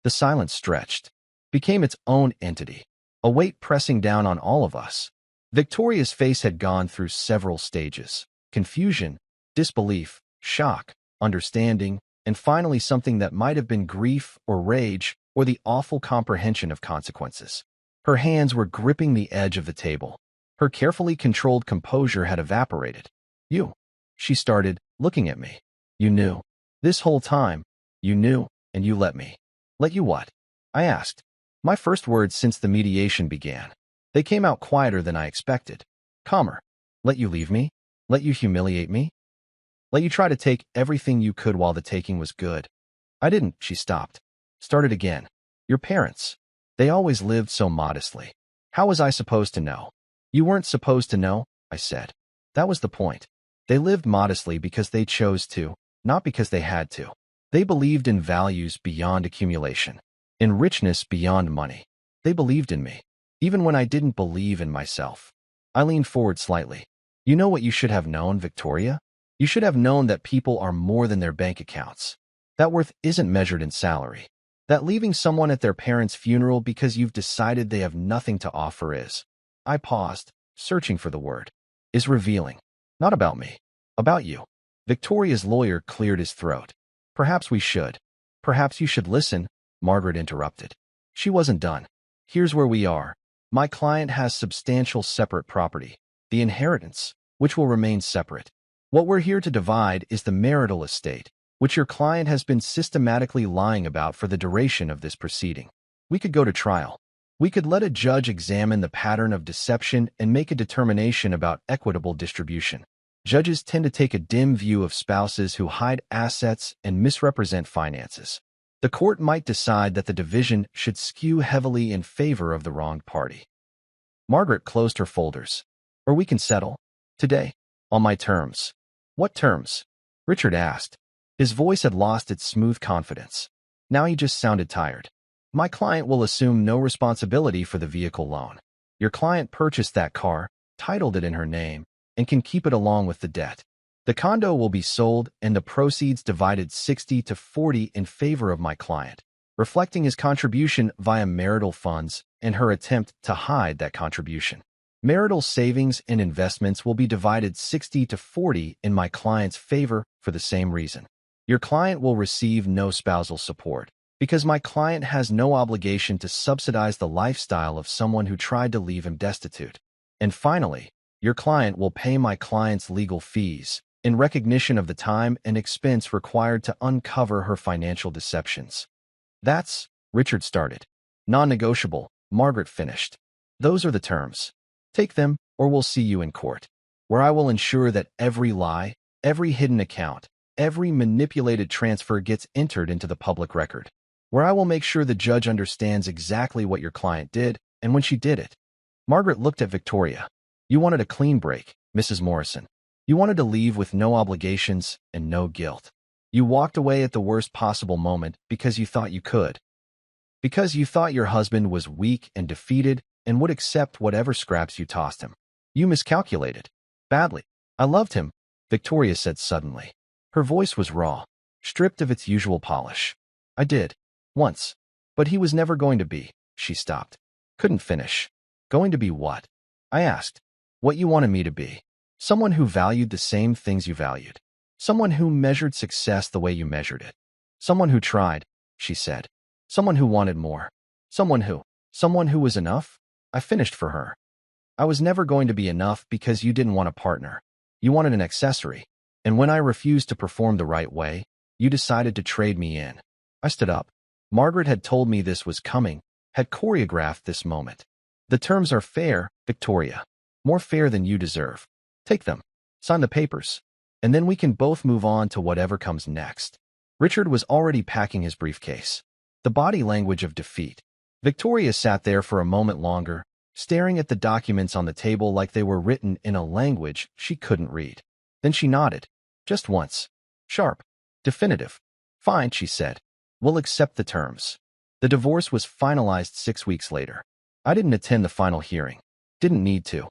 The silence stretched, became its own entity, a weight pressing down on all of us. Victoria's face had gone through several stages: confusion, disbelief, shock, understanding, and finally something that might have been grief or rage or the awful comprehension of consequences. Her hands were gripping the edge of the table. Her carefully controlled composure had evaporated. You, she started, looking at me. You knew. This whole time, you knew, and you let me. Let you what? I asked. My first words since the mediation began. They came out quieter than I expected. Calmer. Let you leave me? Let you humiliate me? Let you try to take everything you could while the taking was good? I didn't, she stopped. Started again. Your parents. They always lived so modestly. How was I supposed to know? You weren't supposed to know, I said. That was the point. They lived modestly because they chose to, not because they had to. They believed in values beyond accumulation, in richness beyond money. They believed in me, even when I didn't believe in myself. I leaned forward slightly. You know what you should have known, Victoria? You should have known that people are more than their bank accounts. That worth isn't measured in salary. That leaving someone at their parents' funeral because you've decided they have nothing to offer is, I paused, searching for the word, is revealing. Not about me. About you. Victoria's lawyer cleared his throat. Perhaps we should. Perhaps you should listen, Margaret interrupted. She wasn't done. Here's where we are. My client has substantial separate property, the inheritance, which will remain separate. What we're here to divide is the marital estate, which your client has been systematically lying about for the duration of this proceeding. We could go to trial. We could let a judge examine the pattern of deception and make a determination about equitable distribution. Judges tend to take a dim view of spouses who hide assets and misrepresent finances. The court might decide that the division should skew heavily in favor of the wronged party. Margaret closed her folders. Or we can settle. Today. On my terms. What terms? Richard asked. His voice had lost its smooth confidence. Now he just sounded tired. My client will assume no responsibility for the vehicle loan. Your client purchased that car, titled it in her name, and can keep it along with the debt. The condo will be sold and the proceeds divided 60-40 in favor of my client, reflecting his contribution via marital funds and her attempt to hide that contribution. Marital savings and investments will be divided 60-40 in my client's favor for the same reason. Your client will receive no spousal support, because my client has no obligation to subsidize the lifestyle of someone who tried to leave him destitute. And finally, your client will pay my client's legal fees in recognition of the time and expense required to uncover her financial deceptions. That's, Richard started. Non-negotiable, Margaret finished. Those are the terms. Take them, or we'll see you in court, where I will ensure that every lie, every hidden account, every manipulated transfer gets entered into the public record, where I will make sure the judge understands exactly what your client did and when she did it. Margaret looked at Victoria. You wanted a clean break, Mrs. Morrison. You wanted to leave with no obligations and no guilt. You walked away at the worst possible moment because you thought you could. Because you thought your husband was weak and defeated and would accept whatever scraps you tossed him. You miscalculated. Badly. I loved him, Victoria said suddenly. Her voice was raw, stripped of its usual polish. I did. Once. But he was never going to be. She stopped. Couldn't finish. Going to be what? I asked. What you wanted me to be. Someone who valued the same things you valued. Someone who measured success the way you measured it. Someone who tried, she said. Someone who wanted more. Someone who was enough? I finished for her. I was never going to be enough because you didn't want a partner. You wanted an accessory. And when I refused to perform the right way, you decided to trade me in. I stood up. Margaret had told me this was coming, had choreographed this moment. The terms are fair, Victoria. More fair than you deserve. Take them. Sign the papers. And then we can both move on to whatever comes next. Richard was already packing his briefcase. The body language of defeat. Victoria sat there for a moment longer, staring at the documents on the table like they were written in a language she couldn't read. Then she nodded. Just once. Sharp. Definitive. Fine, she said. We'll accept the terms. The divorce was finalized 6 weeks later. I didn't attend the final hearing. Didn't need to.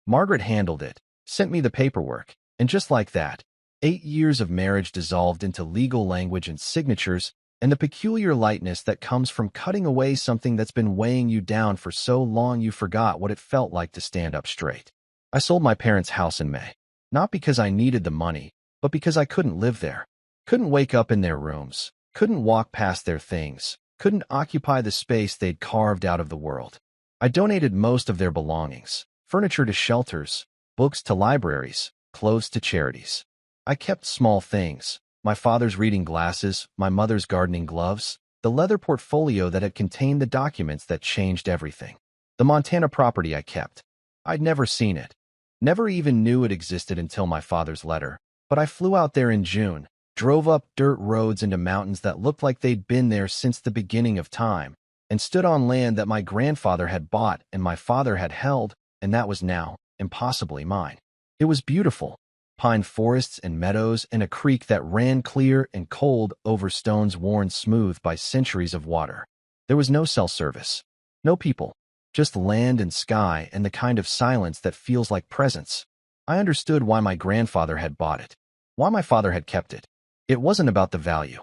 Margaret handled it, sent me the paperwork, and just like that, 8 years of marriage dissolved into legal language and signatures and the peculiar lightness that comes from cutting away something that's been weighing you down for so long you forgot what it felt like to stand up straight. I sold my parents' house in May. Not because I needed the money, but because I couldn't live there. Couldn't wake up in their rooms. Couldn't walk past their things. Couldn't occupy the space they'd carved out of the world. I donated most of their belongings. Furniture to shelters, books to libraries, clothes to charities. I kept small things. My father's reading glasses, my mother's gardening gloves, the leather portfolio that had contained the documents that changed everything. The Montana property I kept. I'd never seen it. Never even knew it existed until my father's letter. But I flew out there in June, drove up dirt roads into mountains that looked like they'd been there since the beginning of time, and stood on land that my grandfather had bought and my father had held, and that was now, impossibly mine. It was beautiful. Pine forests and meadows and a creek that ran clear and cold over stones worn smooth by centuries of water. There was no cell service. No people. Just land and sky and the kind of silence that feels like presence. I understood why my grandfather had bought it. Why my father had kept it. It wasn't about the value.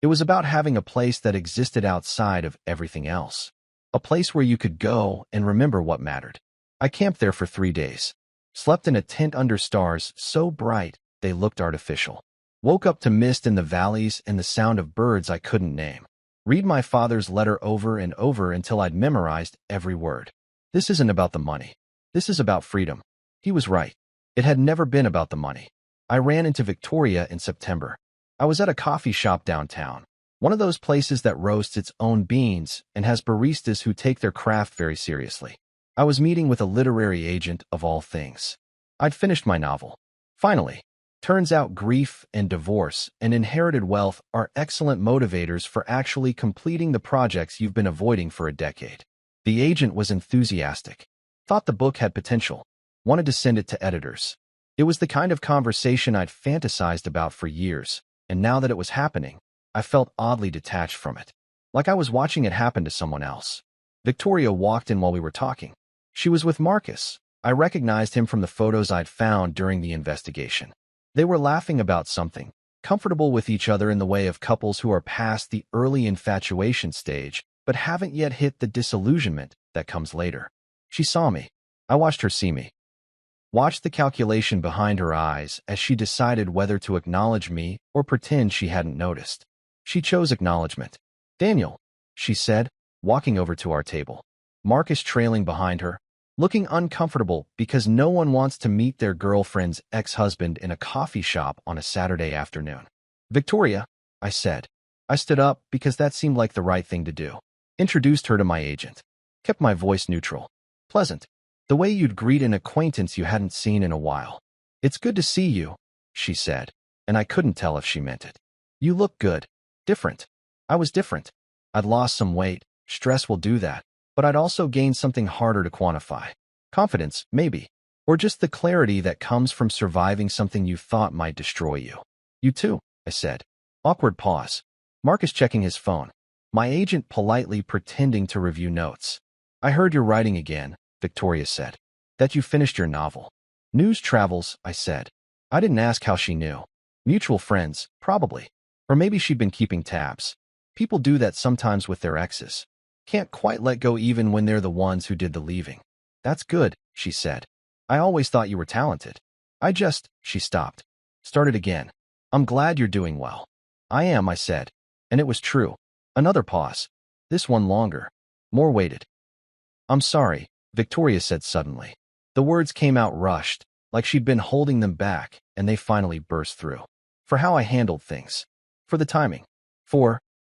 It was about having a place that existed outside of everything else. A place where you could go and remember what mattered. I camped there for 3 days. Slept in a tent under stars so bright they looked artificial. Woke up to mist in the valleys and the sound of birds I couldn't name. Read my father's letter over and over until I'd memorized every word. This isn't about the money. This is about freedom. He was right. It had never been about the money. I ran into Victoria in September. I was at a coffee shop downtown. One of those places that roasts its own beans and has baristas who take their craft very seriously. I was meeting with a literary agent of all things. I'd finished my novel. Finally. Turns out grief and divorce and inherited wealth are excellent motivators for actually completing the projects you've been avoiding for a decade. The agent was enthusiastic. Thought the book had potential. Wanted to send it to editors. It was the kind of conversation I'd fantasized about for years, and now that it was happening, I felt oddly detached from it. Like I was watching it happen to someone else. Victoria walked in while we were talking. She was with Marcus. I recognized him from the photos I'd found during the investigation. They were laughing about something, comfortable with each other in the way of couples who are past the early infatuation stage, but haven't yet hit the disillusionment that comes later. She saw me. I watched her see me. Watched the calculation behind her eyes as she decided whether to acknowledge me or pretend she hadn't noticed. She chose acknowledgement. "Daniel," she said, walking over to our table. Marcus trailing behind her, looking uncomfortable because no one wants to meet their girlfriend's ex-husband in a coffee shop on a Saturday afternoon. "Victoria," I said. I stood up because that seemed like the right thing to do. Introduced her to my agent. Kept my voice neutral. Pleasant. The way you'd greet an acquaintance you hadn't seen in a while. "It's good to see you," she said, and I couldn't tell if she meant it. "You look good. Different." I was different. I'd lost some weight. Stress will do that. But I'd also gained something harder to quantify. Confidence, maybe. Or just the clarity that comes from surviving something you thought might destroy you. "You too," I said. Awkward pause. Marcus checking his phone. My agent politely pretending to review notes. "I heard you're writing again," Victoria said. "That you finished your novel." "News travels," I said. I didn't ask how she knew. Mutual friends, probably. Or maybe she'd been keeping tabs. People do that sometimes with their exes. Can't quite let go even when they're the ones who did the leaving. "That's good," she said. "I always thought you were talented." She stopped. Started again. "I'm glad you're doing well." "I am," I said. And it was true. Another pause. This one longer. More weighted. "I'm sorry," Victoria said suddenly. The words came out rushed, like she'd been holding them back, and they finally burst through. "For how I handled things. For the timing.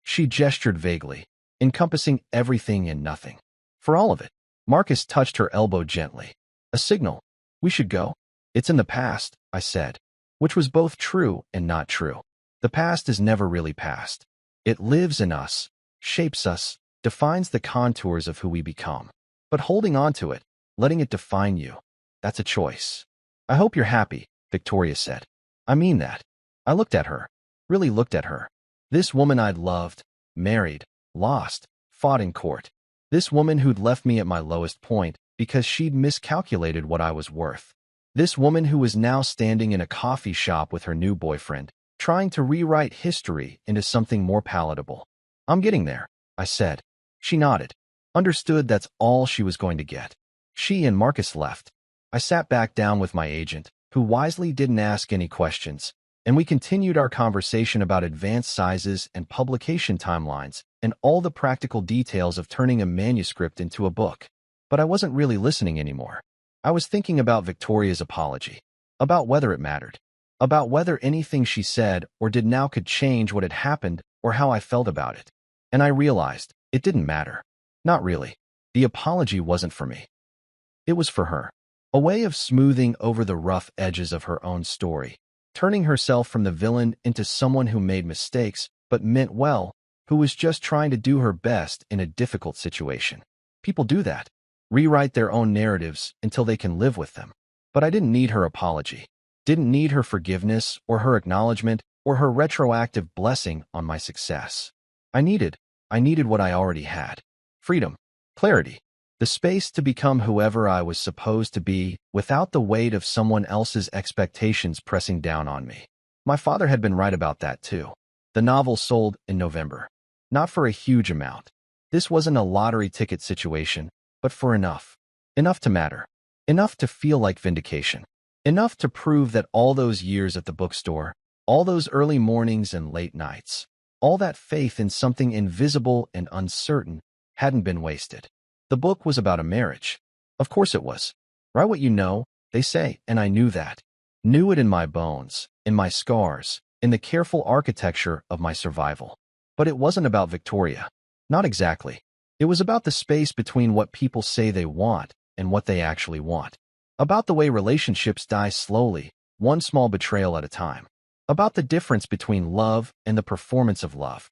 She gestured vaguely, encompassing everything and nothing. "For all of it." Marcus touched her elbow gently. "A signal. We should go." "It's in the past," I said, which was both true and not true. The past is never really past. It lives in us, shapes us, defines the contours of who we become. But holding on to it, letting it define you, that's a choice. "I hope you're happy," Victoria said. "I mean that." I looked at her, really looked at her. This woman I'd loved, married, lost, fought in court. This woman who'd left me at my lowest point because she'd miscalculated what I was worth. This woman who was now standing in a coffee shop with her new boyfriend, trying to rewrite history into something more palatable. "I'm getting there," I said. She nodded. Understood that's all she was going to get. She and Marcus left. I sat back down with my agent, who wisely didn't ask any questions, and we continued our conversation about advanced sizes and publication timelines and all the practical details of turning a manuscript into a book. But I wasn't really listening anymore. I was thinking about Victoria's apology, about whether it mattered, about whether anything she said or did now could change what had happened or how I felt about it. And I realized it didn't matter. Not really. The apology wasn't for me. It was for her. A way of smoothing over the rough edges of her own story, turning herself from the villain into someone who made mistakes but meant well, who was just trying to do her best in a difficult situation. People do that. Rewrite their own narratives until they can live with them. But I didn't need her apology. Didn't need her forgiveness or her acknowledgement or her retroactive blessing on my success. I needed what I already had. Freedom. Clarity. The space to become whoever I was supposed to be without the weight of someone else's expectations pressing down on me. My father had been right about that too. The novel sold in November. Not for a huge amount. This wasn't a lottery ticket situation, but for enough. Enough to matter. Enough to feel like vindication. Enough to prove that all those years at the bookstore, all those early mornings and late nights, all that faith in something invisible and uncertain hadn't been wasted. The book was about a marriage. Of course it was. Write what you know, they say, and I knew that. Knew it in my bones, in my scars, in the careful architecture of my survival. But it wasn't about Victoria. Not exactly. It was about the space between what people say they want and what they actually want. About the way relationships die slowly, one small betrayal at a time. About the difference between love and the performance of love.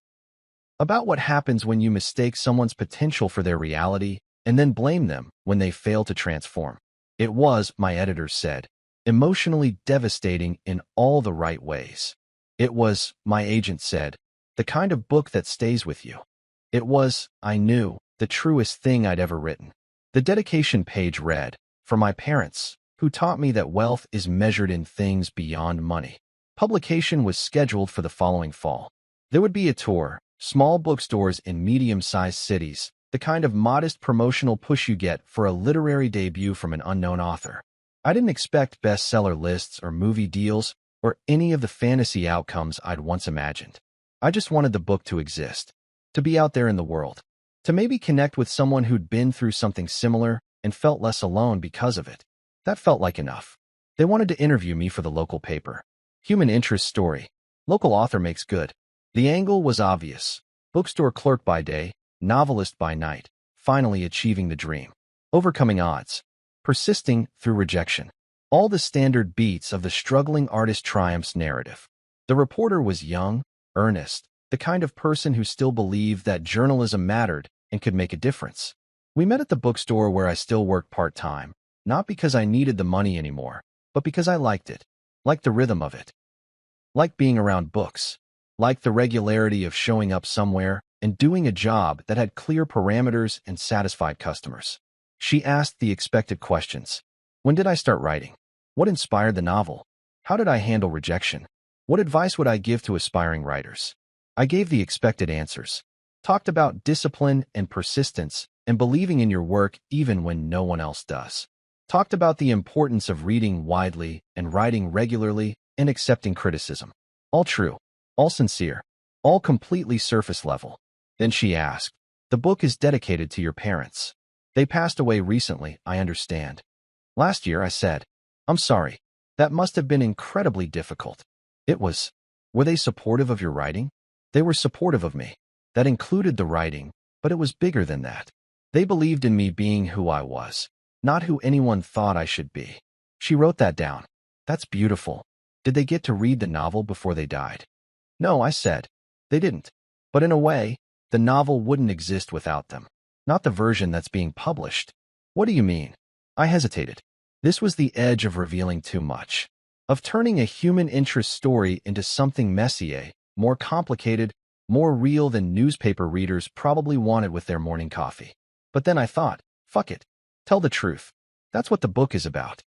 About what happens when you mistake someone's potential for their reality and then blame them when they fail to transform. It was, my editors said, emotionally devastating in all the right ways. It was, my agent said, the kind of book that stays with you. It was, I knew, the truest thing I'd ever written. The dedication page read, "For my parents, who taught me that wealth is measured in things beyond money." Publication was scheduled for the following fall. There would be a tour, small bookstores in medium-sized cities, the kind of modest promotional push you get for a literary debut from an unknown author. I didn't expect bestseller lists or movie deals or any of the fantasy outcomes I'd once imagined. I just wanted the book to exist, to be out there in the world, to maybe connect with someone who'd been through something similar and felt less alone because of it. That felt like enough. They wanted to interview me for the local paper. Human interest story. Local author makes good. The angle was obvious. Bookstore clerk by day, novelist by night, finally achieving the dream. Overcoming odds. Persisting through rejection. All the standard beats of the struggling artist triumphs narrative. The reporter was young, earnest, the kind of person who still believed that journalism mattered and could make a difference. We met at the bookstore where I still worked part-time, not because I needed the money anymore, but because I liked it, liked the rhythm of it, liked being around books, liked the regularity of showing up somewhere and doing a job that had clear parameters and satisfied customers. She asked the expected questions. When did I start writing? What inspired the novel? How did I handle rejection? What advice would I give to aspiring writers? I gave the expected answers. Talked about discipline and persistence and believing in your work even when no one else does. Talked about the importance of reading widely and writing regularly and accepting criticism. All true, all sincere, all completely surface level. Then she asked, "The book is dedicated to your parents. They passed away recently, I understand." "Last year," I said. "I'm sorry. That must have been incredibly difficult." It was. "Were they supportive of your writing?" "They were supportive of me. That included the writing, but it was bigger than that. They believed in me being who I was, not who anyone thought I should be." She wrote that down. "That's beautiful. Did they get to read the novel before they died?" "No," I said. "They didn't. But in a way, the novel wouldn't exist without them. Not the version that's being published." "What do you mean?" I hesitated. This was the edge of revealing too much, of turning a human interest story into something messier, more complicated, more real than newspaper readers probably wanted with their morning coffee. But then I thought, fuck it. Tell the truth. That's what the book is about.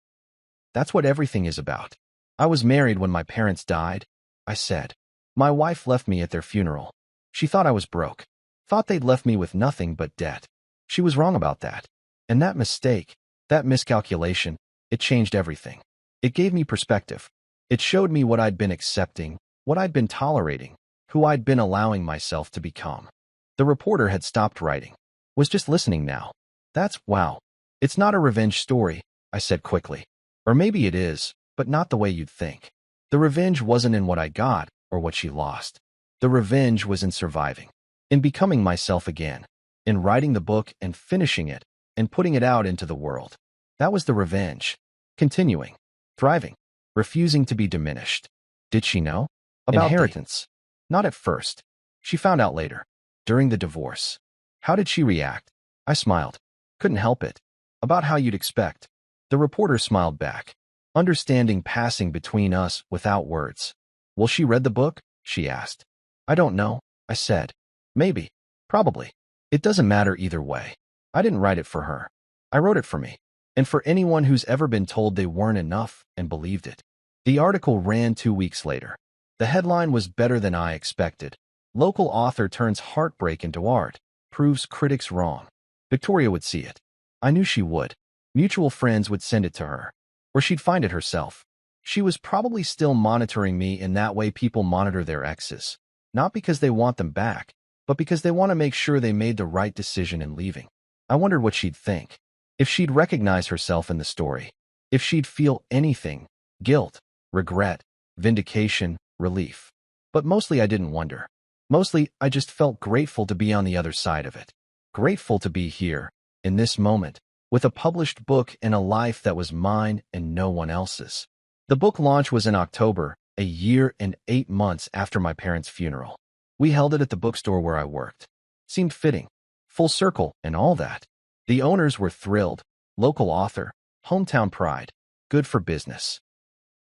That's what everything is about. "I was married when my parents died," I said. "My wife left me at their funeral. She thought I was broke. Thought they'd left me with nothing but debt. She was wrong about that. And that mistake, that miscalculation, it changed everything. It gave me perspective. It showed me what I'd been accepting, what I'd been tolerating, who I'd been allowing myself to become." The reporter had stopped writing. Was just listening now. "That's wow. It's not a revenge story," I said quickly. "Or maybe it is, but not the way you'd think. The revenge wasn't in what I got or what she lost. The revenge was in surviving, in becoming myself again, in writing the book and finishing it and putting it out into the world. That was the revenge. Continuing, thriving, refusing to be diminished." Did she know? About inheritance? Not at first. She found out later, during the divorce. How did she react? I smiled. Couldn't help it. About how you'd expect. The reporter smiled back, understanding passing between us without words. "Well, she read the book?" she asked. "I don't know," I said. "Maybe. Probably. It doesn't matter either way. I didn't write it for her. I wrote it for me. And for anyone who's ever been told they weren't enough and believed it." The article ran 2 weeks later. The headline was better than I expected. "Local author turns heartbreak into art, proves critics wrong." Victoria would see it. I knew she would. Mutual friends would send it to her. Or she'd find it herself. She was probably still monitoring me in that way people monitor their exes. Not because they want them back, but because they want to make sure they made the right decision in leaving. I wondered what she'd think. If she'd recognize herself in the story. If she'd feel anything. Guilt, regret, vindication, relief. But mostly I didn't wonder. Mostly, I just felt grateful to be on the other side of it. Grateful to be here, in this moment, with a published book and a life that was mine and no one else's. The book launch was in October, a year and 8 months after my parents' funeral. We held it at the bookstore where I worked. Seemed fitting. Full circle and all that. The owners were thrilled. Local author, hometown pride, good for business.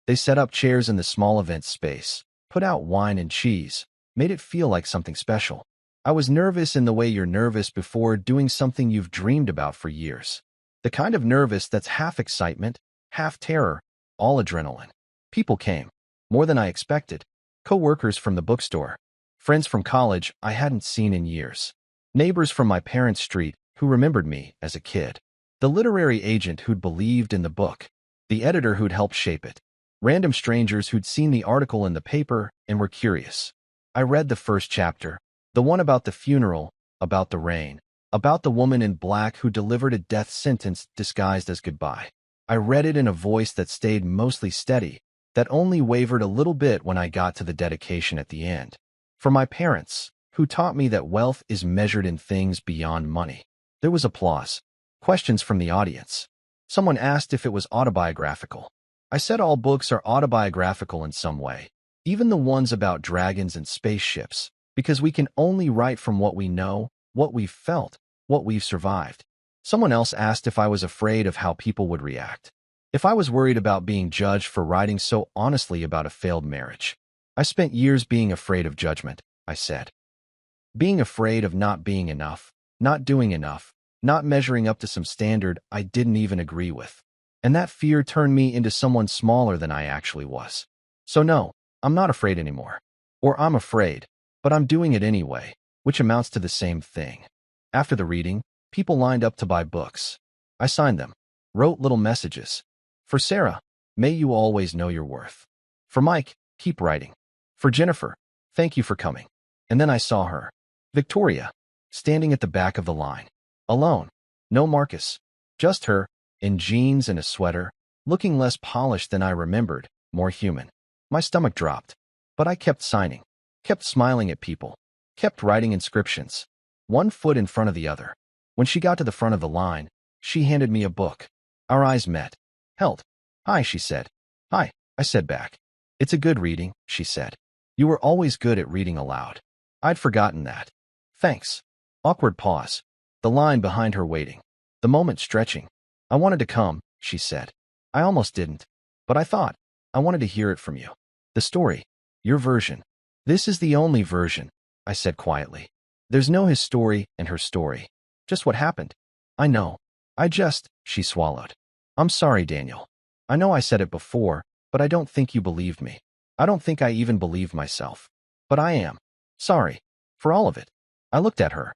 They set up chairs in the small event space, put out wine and cheese, made it feel like something special. I was nervous in the way you're nervous before doing something you've dreamed about for years. The kind of nervous that's half excitement, half terror, all adrenaline. People came. More than I expected. Co-workers from the bookstore. Friends from college I hadn't seen in years. Neighbors from my parents' street who remembered me as a kid. The literary agent who'd believed in the book. The editor who'd helped shape it. Random strangers who'd seen the article in the paper and were curious. I read the first chapter, the one about the funeral, about the rain, about the woman in black who delivered a death sentence disguised as goodbye. I read it in a voice that stayed mostly steady, that only wavered a little bit when I got to the dedication at the end. For my parents, who taught me that wealth is measured in things beyond money. There was applause. Questions from the audience. Someone asked if it was autobiographical. I said all books are autobiographical in some way, even the ones about dragons and spaceships, because we can only write from what we know, what we've felt, what we've survived. Someone else asked if I was afraid of how people would react. If I was worried about being judged for writing so honestly about a failed marriage. I spent years being afraid of judgment, I said. Being afraid of not being enough, not doing enough, not measuring up to some standard I didn't even agree with. And that fear turned me into someone smaller than I actually was. So no, I'm not afraid anymore. Or I'm afraid, but I'm doing it anyway, which amounts to the same thing. After the reading, people lined up to buy books. I signed them, wrote little messages. For Sarah, may you always know your worth. For Mike, keep writing. For Jennifer, thank you for coming. And then I saw her, Victoria, standing at the back of the line. Alone. No Marcus. Just her, in jeans and a sweater, looking less polished than I remembered, more human. My stomach dropped. But I kept signing, kept smiling at people, kept writing inscriptions, one foot in front of the other. When she got to the front of the line, she handed me a book. Our eyes met. Held. Hi, she said. Hi, I said back. It's a good reading, she said. You were always good at reading aloud. I'd forgotten that. Thanks. Awkward pause. The line behind her waiting. The moment stretching. I wanted to come, she said. I almost didn't. But I thought, I wanted to hear it from you. The story. Your version. This is the only version, I said quietly. There's no his story and her story. Just what happened. I know. She swallowed. I'm sorry, Daniel. I know I said it before, but I don't think you believed me. I don't think I even believed myself. But I am. Sorry. For all of it. I looked at her.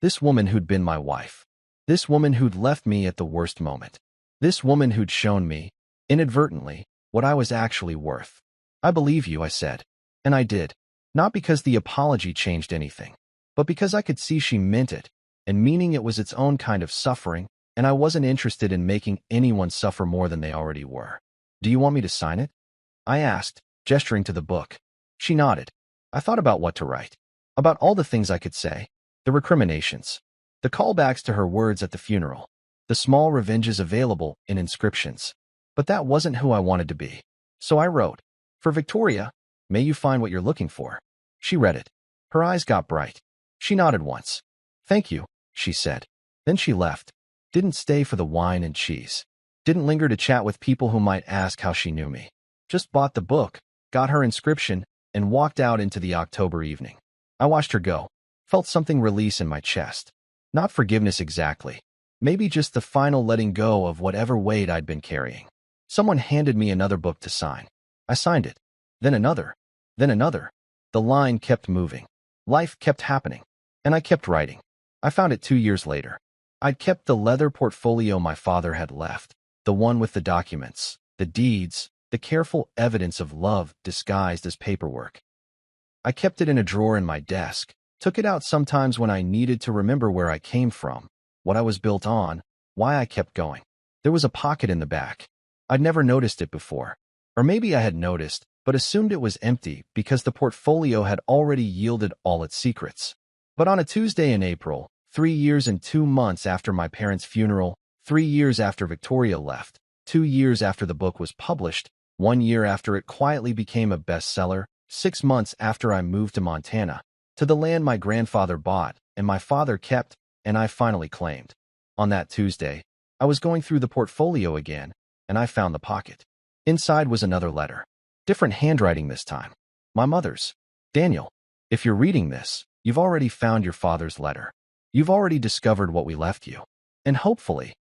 This woman who'd been my wife. This woman who'd left me at the worst moment. This woman who'd shown me, inadvertently, what I was actually worth. I believe you, I said. And I did. Not because the apology changed anything, but because I could see she meant it, and meaning it was its own kind of suffering, and I wasn't interested in making anyone suffer more than they already were. Do you want me to sign it? I asked, gesturing to the book. She nodded. I thought about what to write. About all the things I could say. The recriminations. The callbacks to her words at the funeral. The small revenges available in inscriptions. But that wasn't who I wanted to be. So I wrote, For Victoria, may you find what you're looking for. She read it. Her eyes got bright. She nodded once. Thank you, she said. Then she left. Didn't stay for the wine and cheese. Didn't linger to chat with people who might ask how she knew me. Just bought the book, got her inscription, and walked out into the October evening. I watched her go. Felt something release in my chest. Not forgiveness exactly. Maybe just the final letting go of whatever weight I'd been carrying. Someone handed me another book to sign. I signed it. Then another. Then another. The line kept moving. Life kept happening. And I kept writing. I found it 2 years later. I'd kept the leather portfolio my father had left. The one with the documents, the deeds, the careful evidence of love disguised as paperwork. I kept it in a drawer in my desk, took it out sometimes when I needed to remember where I came from, what I was built on, why I kept going. There was a pocket in the back. I'd never noticed it before. Or maybe I had noticed, but assumed it was empty because the portfolio had already yielded all its secrets. But on a Tuesday in April, 3 years and 2 months after my parents' funeral, 3 years after Victoria left, 2 years after the book was published, 1 year after it quietly became a bestseller, 6 months after I moved to Montana, to the land my grandfather bought and my father kept and I finally claimed. On that Tuesday, I was going through the portfolio again, and I found the pocket. Inside was another letter. Different handwriting this time. My mother's. Daniel, if you're reading this, you've already found your father's letter. You've already discovered what we left you. And hopefully,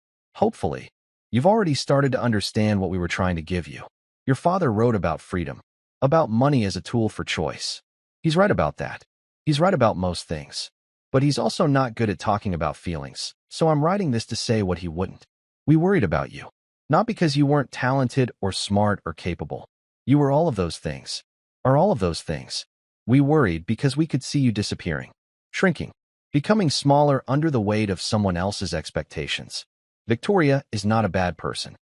you've already started to understand what we were trying to give you. Your father wrote about freedom, about money as a tool for choice. He's right about that. He's right about most things. But he's also not good at talking about feelings, so I'm writing this to say what he wouldn't. We worried about you. Not because you weren't talented or smart or capable. You were all of those things. Are all of those things. We worried because we could see you disappearing, shrinking, becoming smaller under the weight of someone else's expectations. Victoria is not a bad person.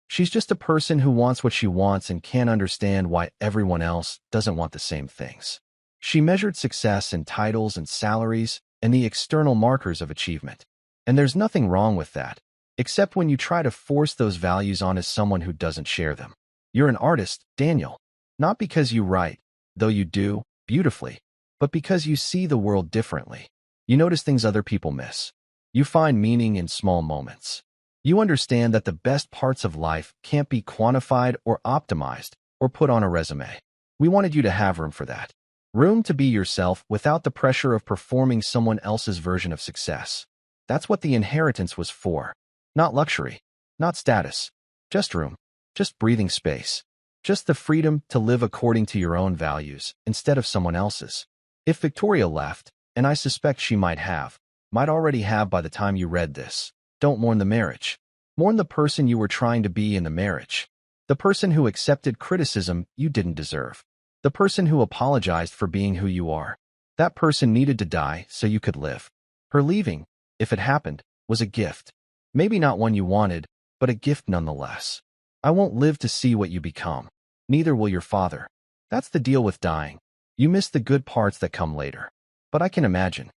She's just a person who wants what she wants and can't understand why everyone else doesn't want the same things. She measured success in titles and salaries and the external markers of achievement. And there's nothing wrong with that, except when you try to force those values on as someone who doesn't share them. You're an artist, Daniel, not because you write, though you do, beautifully, but because you see the world differently. You notice things other people miss. You find meaning in small moments. You understand that the best parts of life can't be quantified or optimized or put on a resume. We wanted you to have room for that. Room to be yourself without the pressure of performing someone else's version of success. That's what the inheritance was for. Not luxury, not status, just room, just breathing space, just the freedom to live according to your own values instead of someone else's. If Victoria left, and I suspect she might already have by the time you read this, don't mourn the marriage. Mourn the person you were trying to be in the marriage. The person who accepted criticism you didn't deserve. The person who apologized for being who you are. That person needed to die so you could live. Her leaving, if it happened, was a gift. Maybe not one you wanted, but a gift nonetheless. I won't live to see what you become. Neither will your father. That's the deal with dying. You miss the good parts that come later. But I can imagine.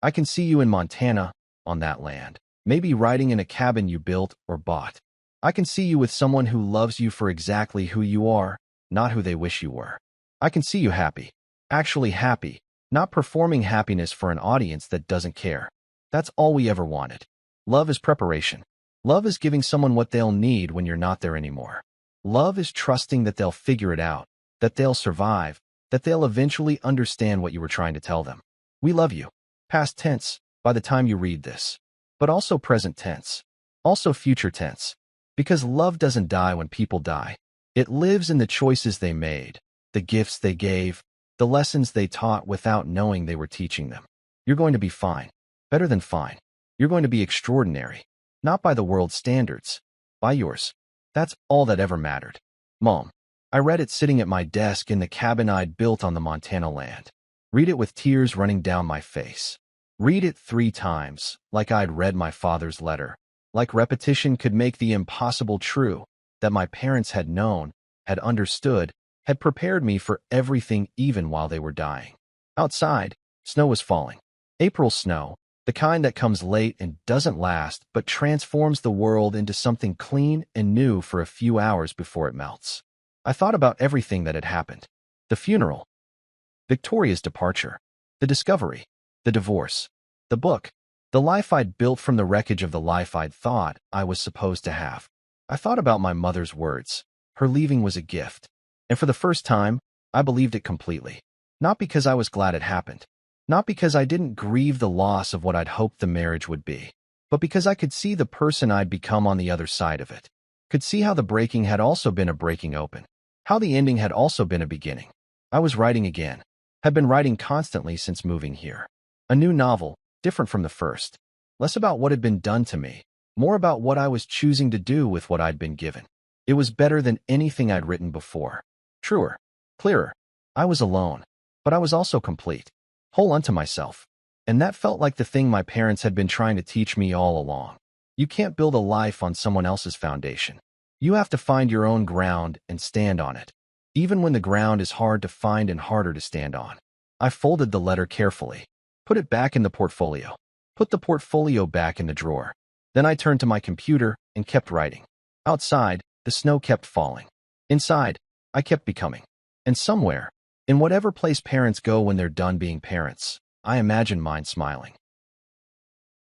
I can see you in Montana, on that land, maybe riding in a cabin you built or bought. I can see you with someone who loves you for exactly who you are, not who they wish you were. I can see you happy, actually happy, not performing happiness for an audience that doesn't care. That's all we ever wanted. Love is preparation. Love is giving someone what they'll need when you're not there anymore. Love is trusting that they'll figure it out, that they'll survive, that they'll eventually understand what you were trying to tell them. We love you. Past tense, by the time you read this. But also present tense. Also future tense. Because love doesn't die when people die. It lives in the choices they made, the gifts they gave, the lessons they taught without knowing they were teaching them. You're going to be fine. Better than fine. You're going to be extraordinary. Not by the world's standards. By yours. That's all that ever mattered. Mom. I read it sitting at my desk in the cabin I'd built on the Montana land. Read it with tears running down my face. Read it 3 times, like I'd read my father's letter. Like repetition could make the impossible true, that my parents had known, had understood, had prepared me for everything even while they were dying. Outside, snow was falling. April snow, the kind that comes late and doesn't last but transforms the world into something clean and new for a few hours before it melts. I thought about everything that had happened. The funeral. Victoria's departure. The discovery. The divorce. The book. The life I'd built from the wreckage of the life I'd thought I was supposed to have. I thought about my mother's words. Her leaving was a gift. And for the first time, I believed it completely. Not because I was glad it happened. Not because I didn't grieve the loss of what I'd hoped the marriage would be. But because I could see the person I'd become on the other side of it. Could see how the breaking had also been a breaking open. How the ending had also been a beginning. I was writing again. Had been writing constantly since moving here. A new novel, different from the first. Less about what had been done to me, more about what I was choosing to do with what I'd been given. It was better than anything I'd written before. Truer, clearer. I was alone, but I was also complete, whole unto myself. And that felt like the thing my parents had been trying to teach me all along. You can't build a life on someone else's foundation. You have to find your own ground and stand on it. even when the ground is hard to find and harder to stand on. I folded the letter carefully, put it back in the portfolio, put the portfolio back in the drawer. Then I turned to my computer and kept writing. Outside, the snow kept falling. Inside, I kept becoming. And somewhere, in whatever place parents go when they're done being parents, I imagine mine smiling.